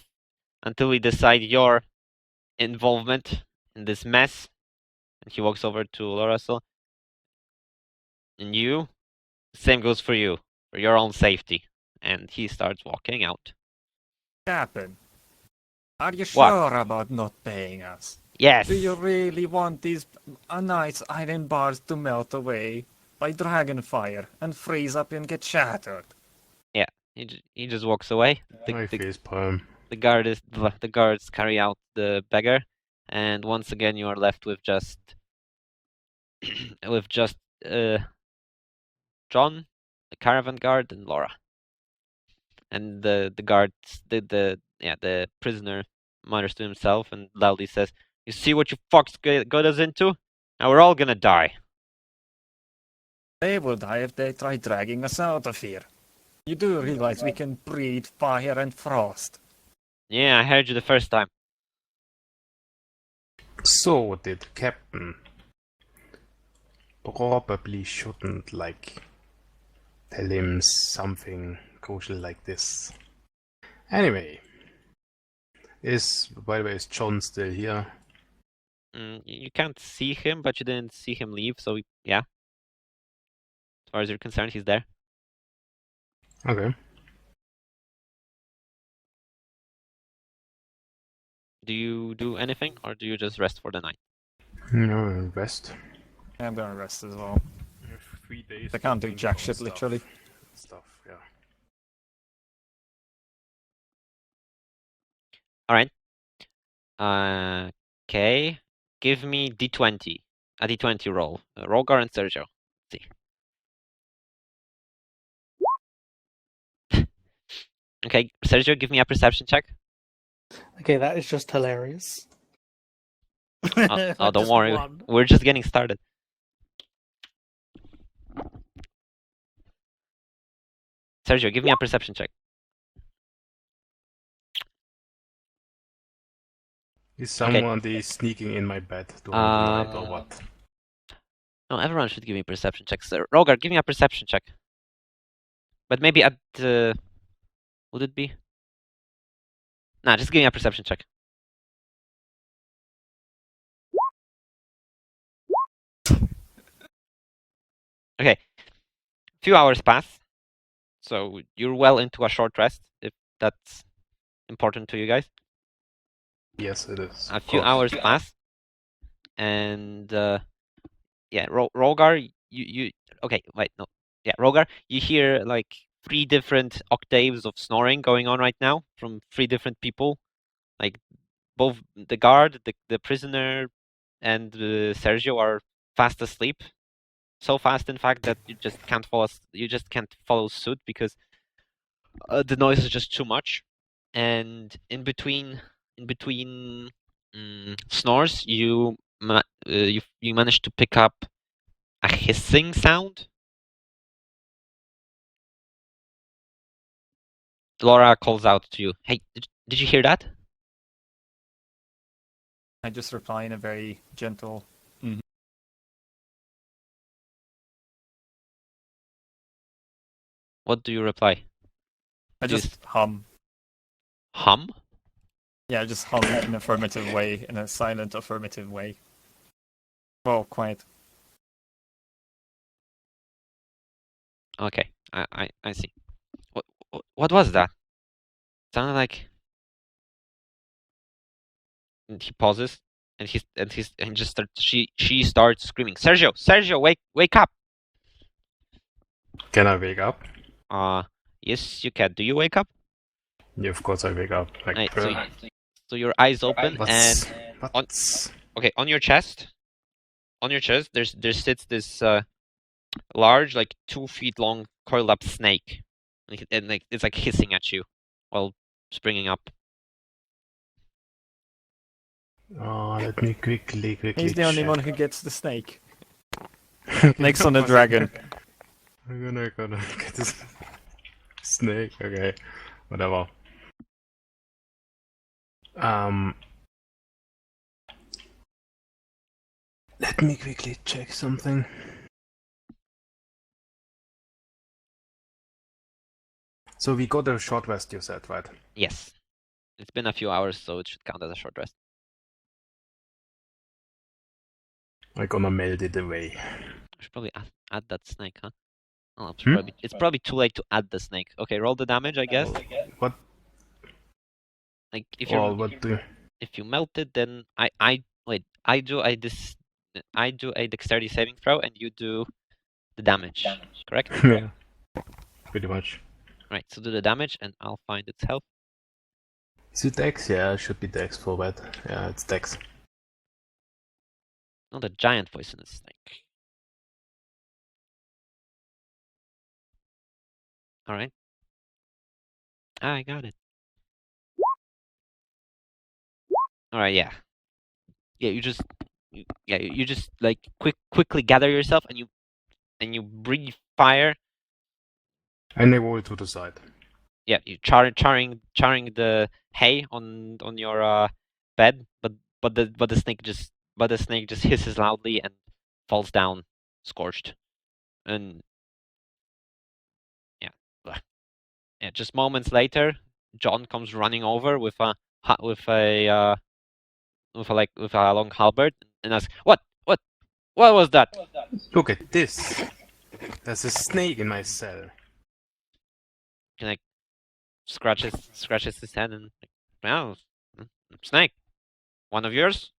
decide your involvement in this mess. And he walks over to Lorasil. And you, same goes for you, for your own safety. And he starts walking out. Captain, are you What? sure about not paying us? Yes. Do you really want these nice iron bars to melt away by dragon fire and freeze up and get shattered? Yeah. He just walks away. My face palm. The guards carry out the beggar, and once again you are left with just John, the caravan guard, and Laura. And the guards, the prisoner mutters to himself and loudly says, "You see what you fucks got us into? Now we're all gonna die." They will die if they try dragging us out of here. You do realize we can breathe fire and frost. Yeah, I heard you the first time. So did Captain. Probably shouldn't, like, tell him something crucial like this. Anyway. By the way, is John still here? You can't see him, but you didn't see him leave, so yeah. As far as you're concerned, he's there. Okay. Do you do anything, or do you just rest for the night? No, rest. I'm gonna rest as well. We have 3 days. I can't to do think jack of shit, stuff. literally. Stuff, yeah. Alright. Okay. Give me D20. A D20 roll. Rogar and Sergio. Let's see. Okay, Sergio, give me a perception check. Okay, that is just hilarious. Oh, don't Just worry. one. We're just getting started. Sergio, give me a perception check. Is someone sneaking in my bed during the night or what? No, everyone should give me perception checks. Rogar, give me a perception check. But maybe at would it be? Nah, just give me a perception check. Okay. Few hours pass. So you're well into a short rest, if that's important to you guys. Yes, it is. A few hours pass. And yeah, Rogar, you okay, wait, no. Yeah, Rogar, you hear like 3 different octaves of snoring going on right now from 3 different people. Like both the guard, the prisoner, and Sergio are fast asleep. So fast, in fact, that you just can't follow suit because the noise is just too much. And in between snores, you manage to pick up a hissing sound. Laura calls out to you. Hey, did you hear that? I just reply in a very gentle. What do you reply? I Yes. just hum. Hum? Yeah, I just hum in an affirmative way, in a silent affirmative way. Well, quiet. Okay, I see. What was that? Sounded like. And he pauses, and she starts screaming, Sergio, wake up! Can I wake up? Yes, you can. Do you wake up? Yeah, of course I wake up. Like, Right, so your eyes open, and on your chest, there sits this large, like 2 feet long, coiled up snake. And like it's like hissing at you while springing up. Oh, let me quickly He's the only check. one who gets the snake. Legs on a dragon. I'm gonna get this snake. Okay, whatever. Let me quickly check something. So we got a short rest, you said, right? Yes. It's been a few hours, so it should count as a short rest. I'm gonna melt it away. I should probably add that snake, huh? Oh, Hmm? it's probably too late to add the snake. Okay, roll the damage, I guess. What? Like if Or you what do? if you melt it, then I do a dexterity saving throw, and you do the damage. Correct? Yeah, pretty much. Right. So do the damage, and I'll find its health. Is it Dex? Yeah, it should be Dex for that. Yeah, it's Dex. Not a giant poisonous snake. All right. I got it. All right. Yeah. Yeah. You just like quickly gather yourself, and you breathe fire. And I roll to the side. Yeah, you charring the hay on your bed, but the snake just hisses loudly and falls down, scorched. And yeah, yeah. Just moments later, John comes running over with a long halberd and asks, "What was that?" Look at this. There's a snake in my cell. And like scratches his head and like, well, snake, one of yours?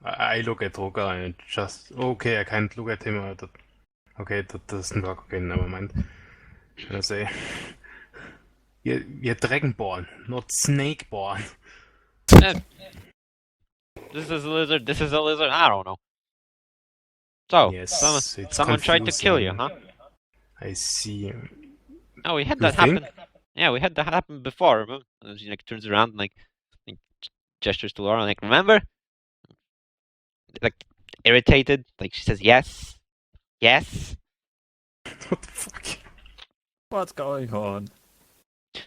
I look at Roger and just okay. I can't look at him. Okay, that doesn't work. Okay, never mind. And I say, you're dragonborn, not snakeborn. This is a lizard. This is a lizard. I don't know. So, Yes, it's someone tried to kill you, huh? I see. Oh, we had You that think? happen. Yeah, we had that happen before. Remember? And she like turns around and like gestures to Laura, like remember? Like irritated, like she says yes, yes. What the fuck? What's going on?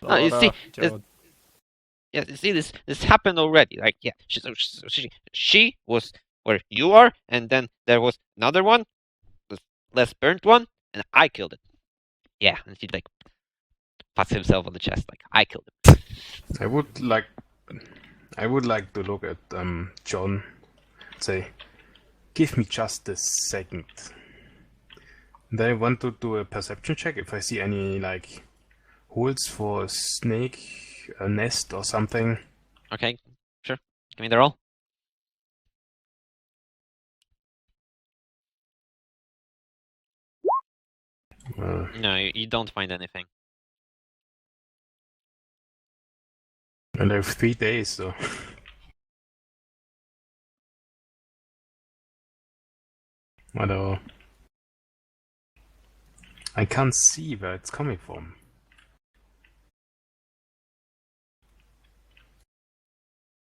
No, you see, Joe. yeah, you see this happened already. Like yeah, she was where you are, and then there was another one, the less burnt one, and I killed it. Yeah, and he like pats himself on the chest, like I killed him. I would like to look at John. Say, give me just a second. And I want to do a perception check if I see any like holes for a snake, a nest or something. Okay, sure. Give me the roll. No, you don't find anything. And I have 3 days, so. Whatever. I can't see where it's coming from.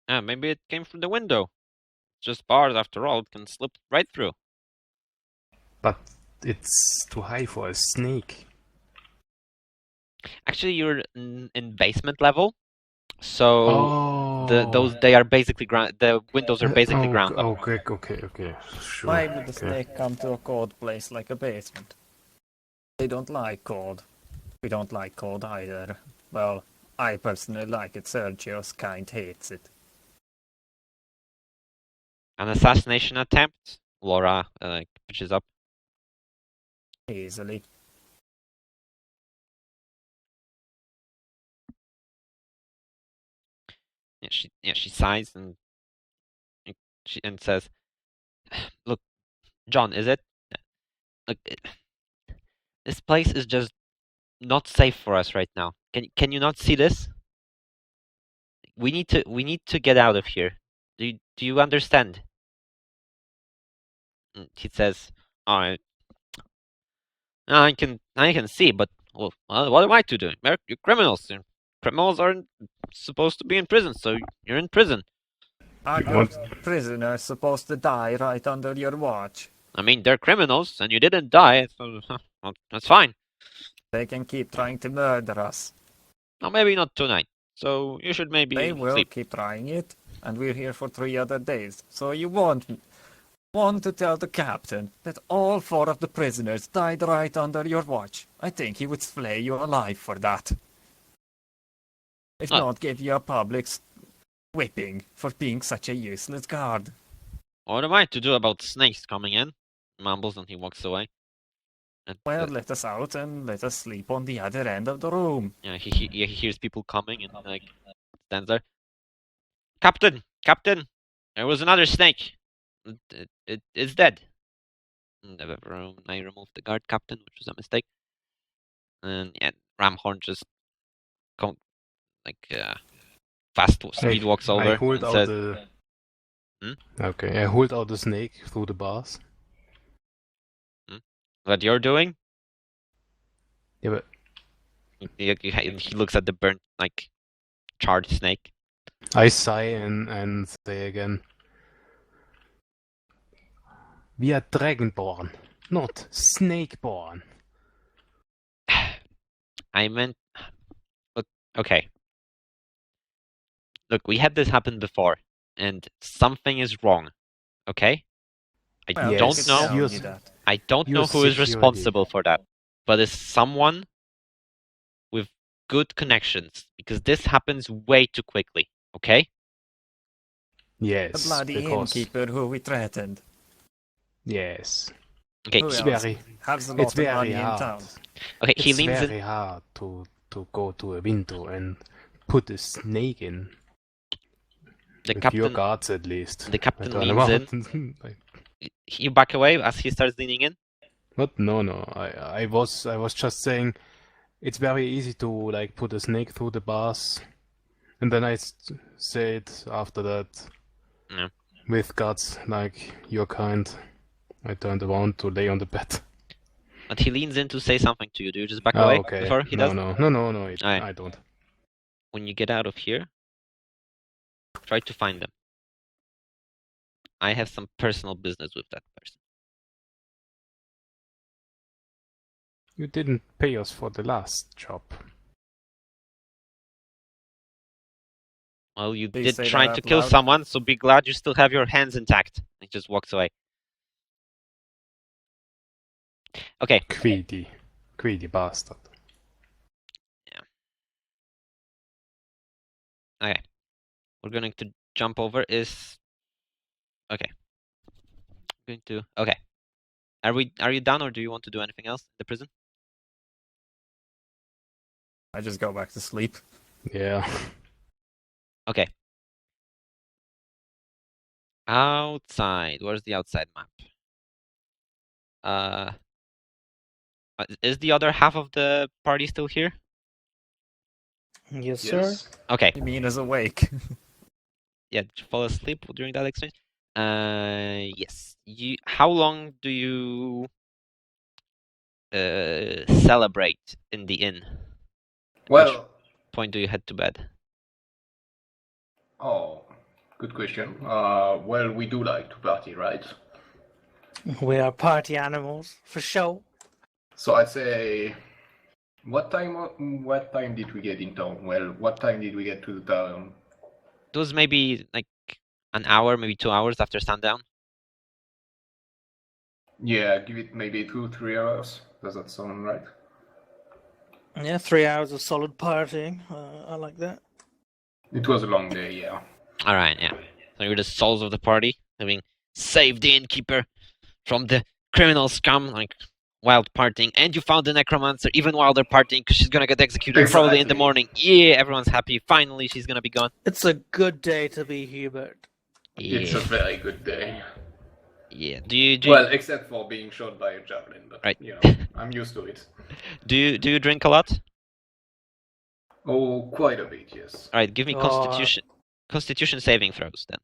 Yeah, maybe it came from the window. Just bars after all, it can slip right through. But it's too high for a snake. Actually, you're in basement level, so Oh. they are basically the windows are basically ground level. Okay. Sure. Why would the okay. snake come to a cold place like a basement? They don't like cold. We don't like cold either. Well, I personally like it. Sergio's kind hates it. An assassination attempt. Laura pitches up. Easily. She sighs and she says, "Look, John, is it? Look, this place is just not safe for us right now. Can you not see this? We need to get out of here. Do you understand?" And he says, "All right, I can see, but well, what am I to do? You're criminals. Criminals aren't supposed to be in prison, so you're in prison. Are You your want- prisoners supposed to die right under your watch? I mean, they're criminals, and you didn't die, so well, that's fine. They can keep trying to murder us. Now, maybe not tonight. So you should maybe They will sleep. keep trying it, and we're here for 3 other days. So you want to tell the captain that all 4 of the prisoners died right under your watch. I think he would flay you alive for that. If Oh. not, give you a public whipping for being such a useless guard. What am I to do about snakes coming in? Mumbles and he walks away. And, Well, let us out and let us sleep on the other end of the room. yeah, he hears people coming and like stands there. Captain, Captain, there was another snake. It's dead. And I removed the guard captain, which was a mistake. And yeah, Ramhorn just fast speed walks over I hold and out says, the. Hmm? Okay, I hold out the snake through the bars. "What you're doing?" Yeah, but He looks at the burnt, like charred snake. I sigh and say again. We are dragonborn, not snakeborn. I meant, look, okay. Look, we had this happen before, and something is wrong. Okay, I Well, Yes, don't could know. tell you're me that. I don't your know who is security. responsible for that, but it's someone with good connections because this happens way too quickly. Okay. The Yes, bloody because innkeeper who we threatened. yes, Okay. Who it's else very, has a lot it's of very money in hard. town? Okay. He It's leans in. very hard to go to a window and put a snake in. The With your captain. guards, at least. The captain I turn leans around. You back away as he starts leaning in. What? No. I was just saying, it's very easy to like put a snake through the bars, and then I said after that, Yeah. with guards like your kind, I turned around to lay on the bed. But he leans in to say something to you. Do you just back Oh, away okay. before he no, does? no. Aye. I don't. When you get out of here, try to find them. I have some personal business with that person. You didn't pay us for the last job. Well, you Please did say try that to out kill loud. someone, so be glad you still have your hands intact. He just walks away. Okay. Greedy bastard. Okay. We're going to jump over is okay. Okay. Are you done or do you want to do anything else in the prison? I just go back to sleep. Yeah. Okay. Outside. Where's the outside map? Is the other half of the party still here? Yes, sir. Yes. Okay. You mean is awake? Yeah, did you fall asleep during that exchange? Yes. How long do you celebrate in the inn? Well, Point do you head to bed? oh, good question. Well, we do like to party, right? We are party animals, for sure. So I'd say, what time did we get in town? Well, what time did we get to the town? It was maybe like an hour, maybe 2 hours after sundown. Yeah, give it maybe 2-3 hours. Does that sound right? Yeah, 3 hours of solid partying. I like that. It was a long day, yeah. All right, yeah. So you're the souls of the party, having saved the innkeeper from the criminal scum, like wild partying, and you found the necromancer even while they're partying because she's gonna get executed probably in the Exactly. morning. Yeah, everyone's happy. Finally, she's gonna be gone. It's a good day to be Hubert. It's a Yeah, very good day. yeah. Do you Well, except for being shot by a javelin, but Right. you know, I'm used to it. do you drink a lot? Oh, quite a bit, yes. All right, give me Constitution saving throws then.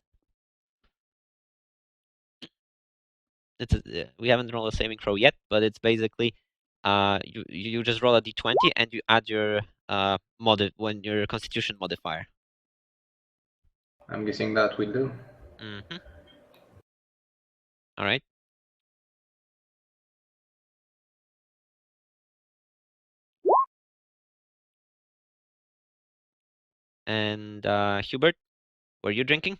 We haven't rolled a saving throw yet, but it's basically you just roll a d20 and you add your your constitution modifier. I'm guessing that will do. Mm-hmm. All right. And Hubert, were you drinking?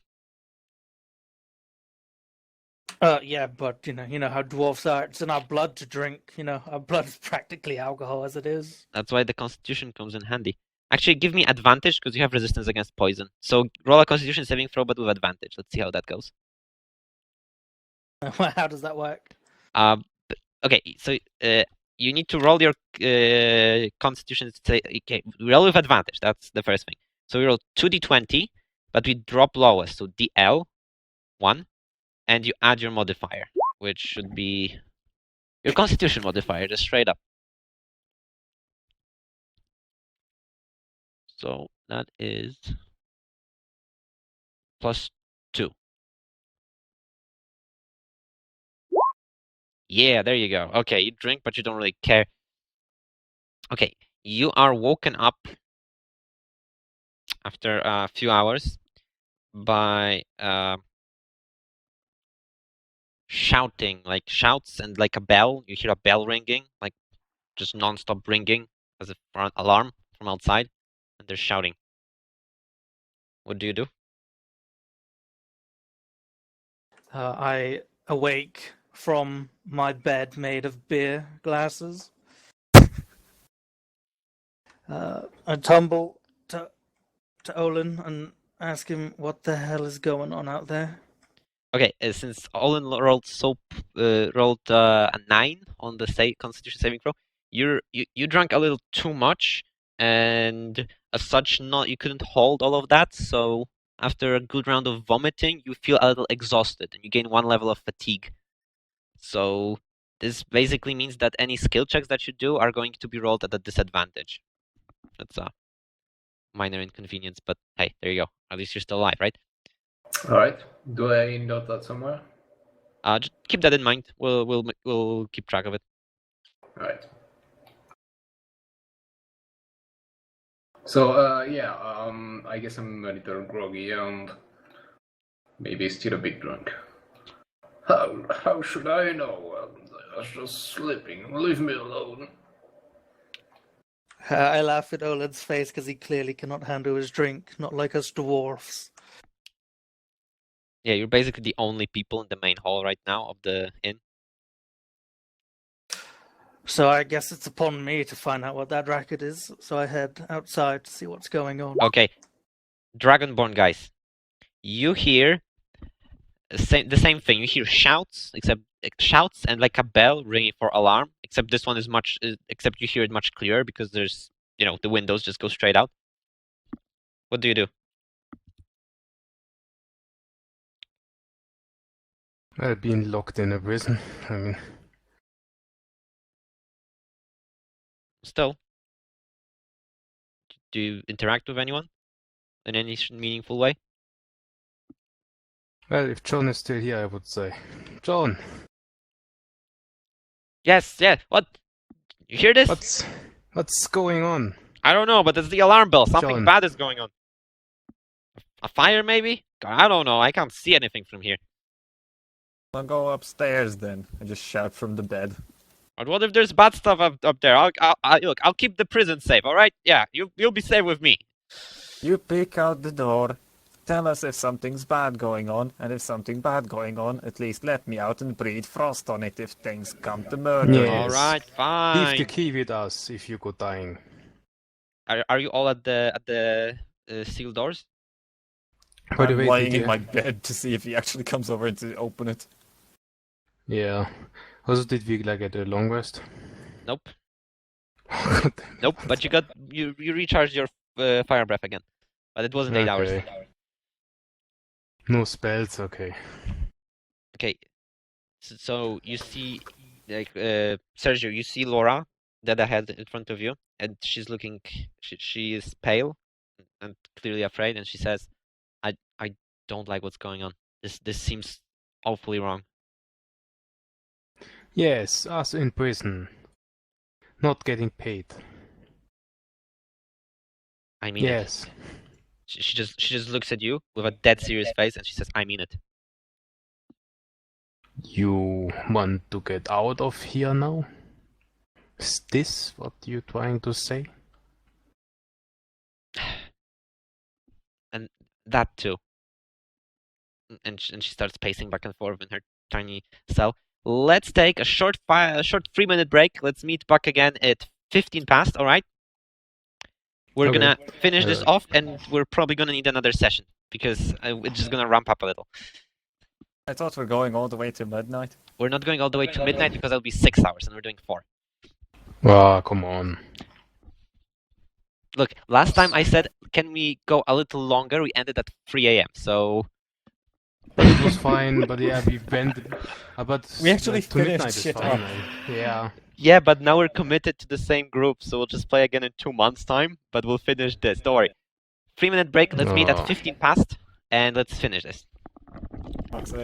Yeah, but you know how dwarves are. It's in our blood to drink. You know, our blood is practically alcohol as it is. That's why the constitution comes in handy. Actually, give me advantage because you have resistance against poison. So roll a constitution saving throw, but with advantage. Let's see how that goes. How does that work? Okay, so you need to roll your constitution. Okay, roll with advantage. That's the first thing. So we roll 2d20, but we drop lowest. So DL 1, and you add your modifier, which should be your constitution modifier, just straight up. So that is +2. Yeah, there you go. Okay, you drink, but you don't really care. Okay, you are woken up after a few hours by shouting, like shouts and like a bell. You hear a bell ringing, like just non-stop ringing as if for an alarm from outside, and they're shouting. What do you do? I awake from my bed made of beer glasses. I tumble to Olin and ask him what the hell is going on out there. Okay, since Olin rolled a 9 on the Constitution saving throw, you drank a little too much, and as such, you couldn't hold all of that. So after a good round of vomiting, you feel a little exhausted, and you gain 1 level of fatigue. So this basically means that any skill checks that you do are going to be rolled at a disadvantage. That's a minor inconvenience, but hey, there you go. At least you're still alive, right? All right. Do I note that somewhere? Just keep that in mind. We'll keep track of it. All right. So yeah, I guess I'm a little groggy and maybe still a bit drunk. How should I know? I was just sleeping. Leave me alone. I laugh at Olin's face because he clearly cannot handle his drink, not like us dwarfs. Yeah, you're basically the only people in the main hall right now of the inn. So I guess it's upon me to find out what that racket is. So I head outside to see what's going on. Okay, Dragonborn guys, you hear the same thing. You hear shouts, except shouts and like a bell ringing for alarm. Except this one is except you hear it much clearer because there's the windows just go straight out. What do you do? Well, being locked in a prison, I mean, Still, do you interact with anyone in any meaningful way? well, if John is still here, I would say, John, Yes, yeah. What? You hear this? what's going on? I don't know, but it's the alarm bell. Something John. bad is going on. A fire, maybe? God, I don't know. I can't see anything from here. I'll go upstairs then. I just shout from the bed. But what if there's bad stuff up there? Look, I'll keep the prison safe. All right? Yeah, you'll be safe with me. You peek out the door. Tell us if something's bad going on, and if something bad going on, at least let me out and breathe frost on it if things come to murder. Yes. All right, fine. Leave the key with us if you go dying. Are you all at the sealed doors? By the I'm way, lying did you... in my bed to see if he actually comes over to open it. Yeah. Also, did we like get a long rest? Nope. God damn. Nope. But you recharged your fire breath again. But it wasn't 8 hours. Okay. No spells, okay. Okay. So you see, like, Sergio, you see Laura dead ahead in front of you, and she's looking. She is pale and clearly afraid, and she says, "I don't like what's going on. This seems awfully wrong." Yes, us in prison. not getting paid. I mean it. Yes. She just looks at you with a dead serious face and she says, I mean it. You want to get out of here now? Is this what you're trying to say? And that too. And she starts pacing back and forth in her tiny cell. Let's take a short 3-minute break. Let's meet back again at 15 past, alright? We're Okay. gonna finish this off and we're probably gonna need another session because it's just gonna ramp up a little. I thought we're going all the way to midnight. We're not going all the way to midnight because that'll be 6 hours and we're doing 4. Ah, come on. Look, last time I said, can we go a little longer? We ended at 3 a.m. So But it was fine, but yeah, we went... but We actually to midnight finished is shit fine, up. man. Yeah. yeah, but now we're committed to the same group, so we'll just play again in 2 months' time. But we'll finish this. Don't worry. 3-minute break. Let's meet at Oh. 15 past and let's finish this. Fuck's sake.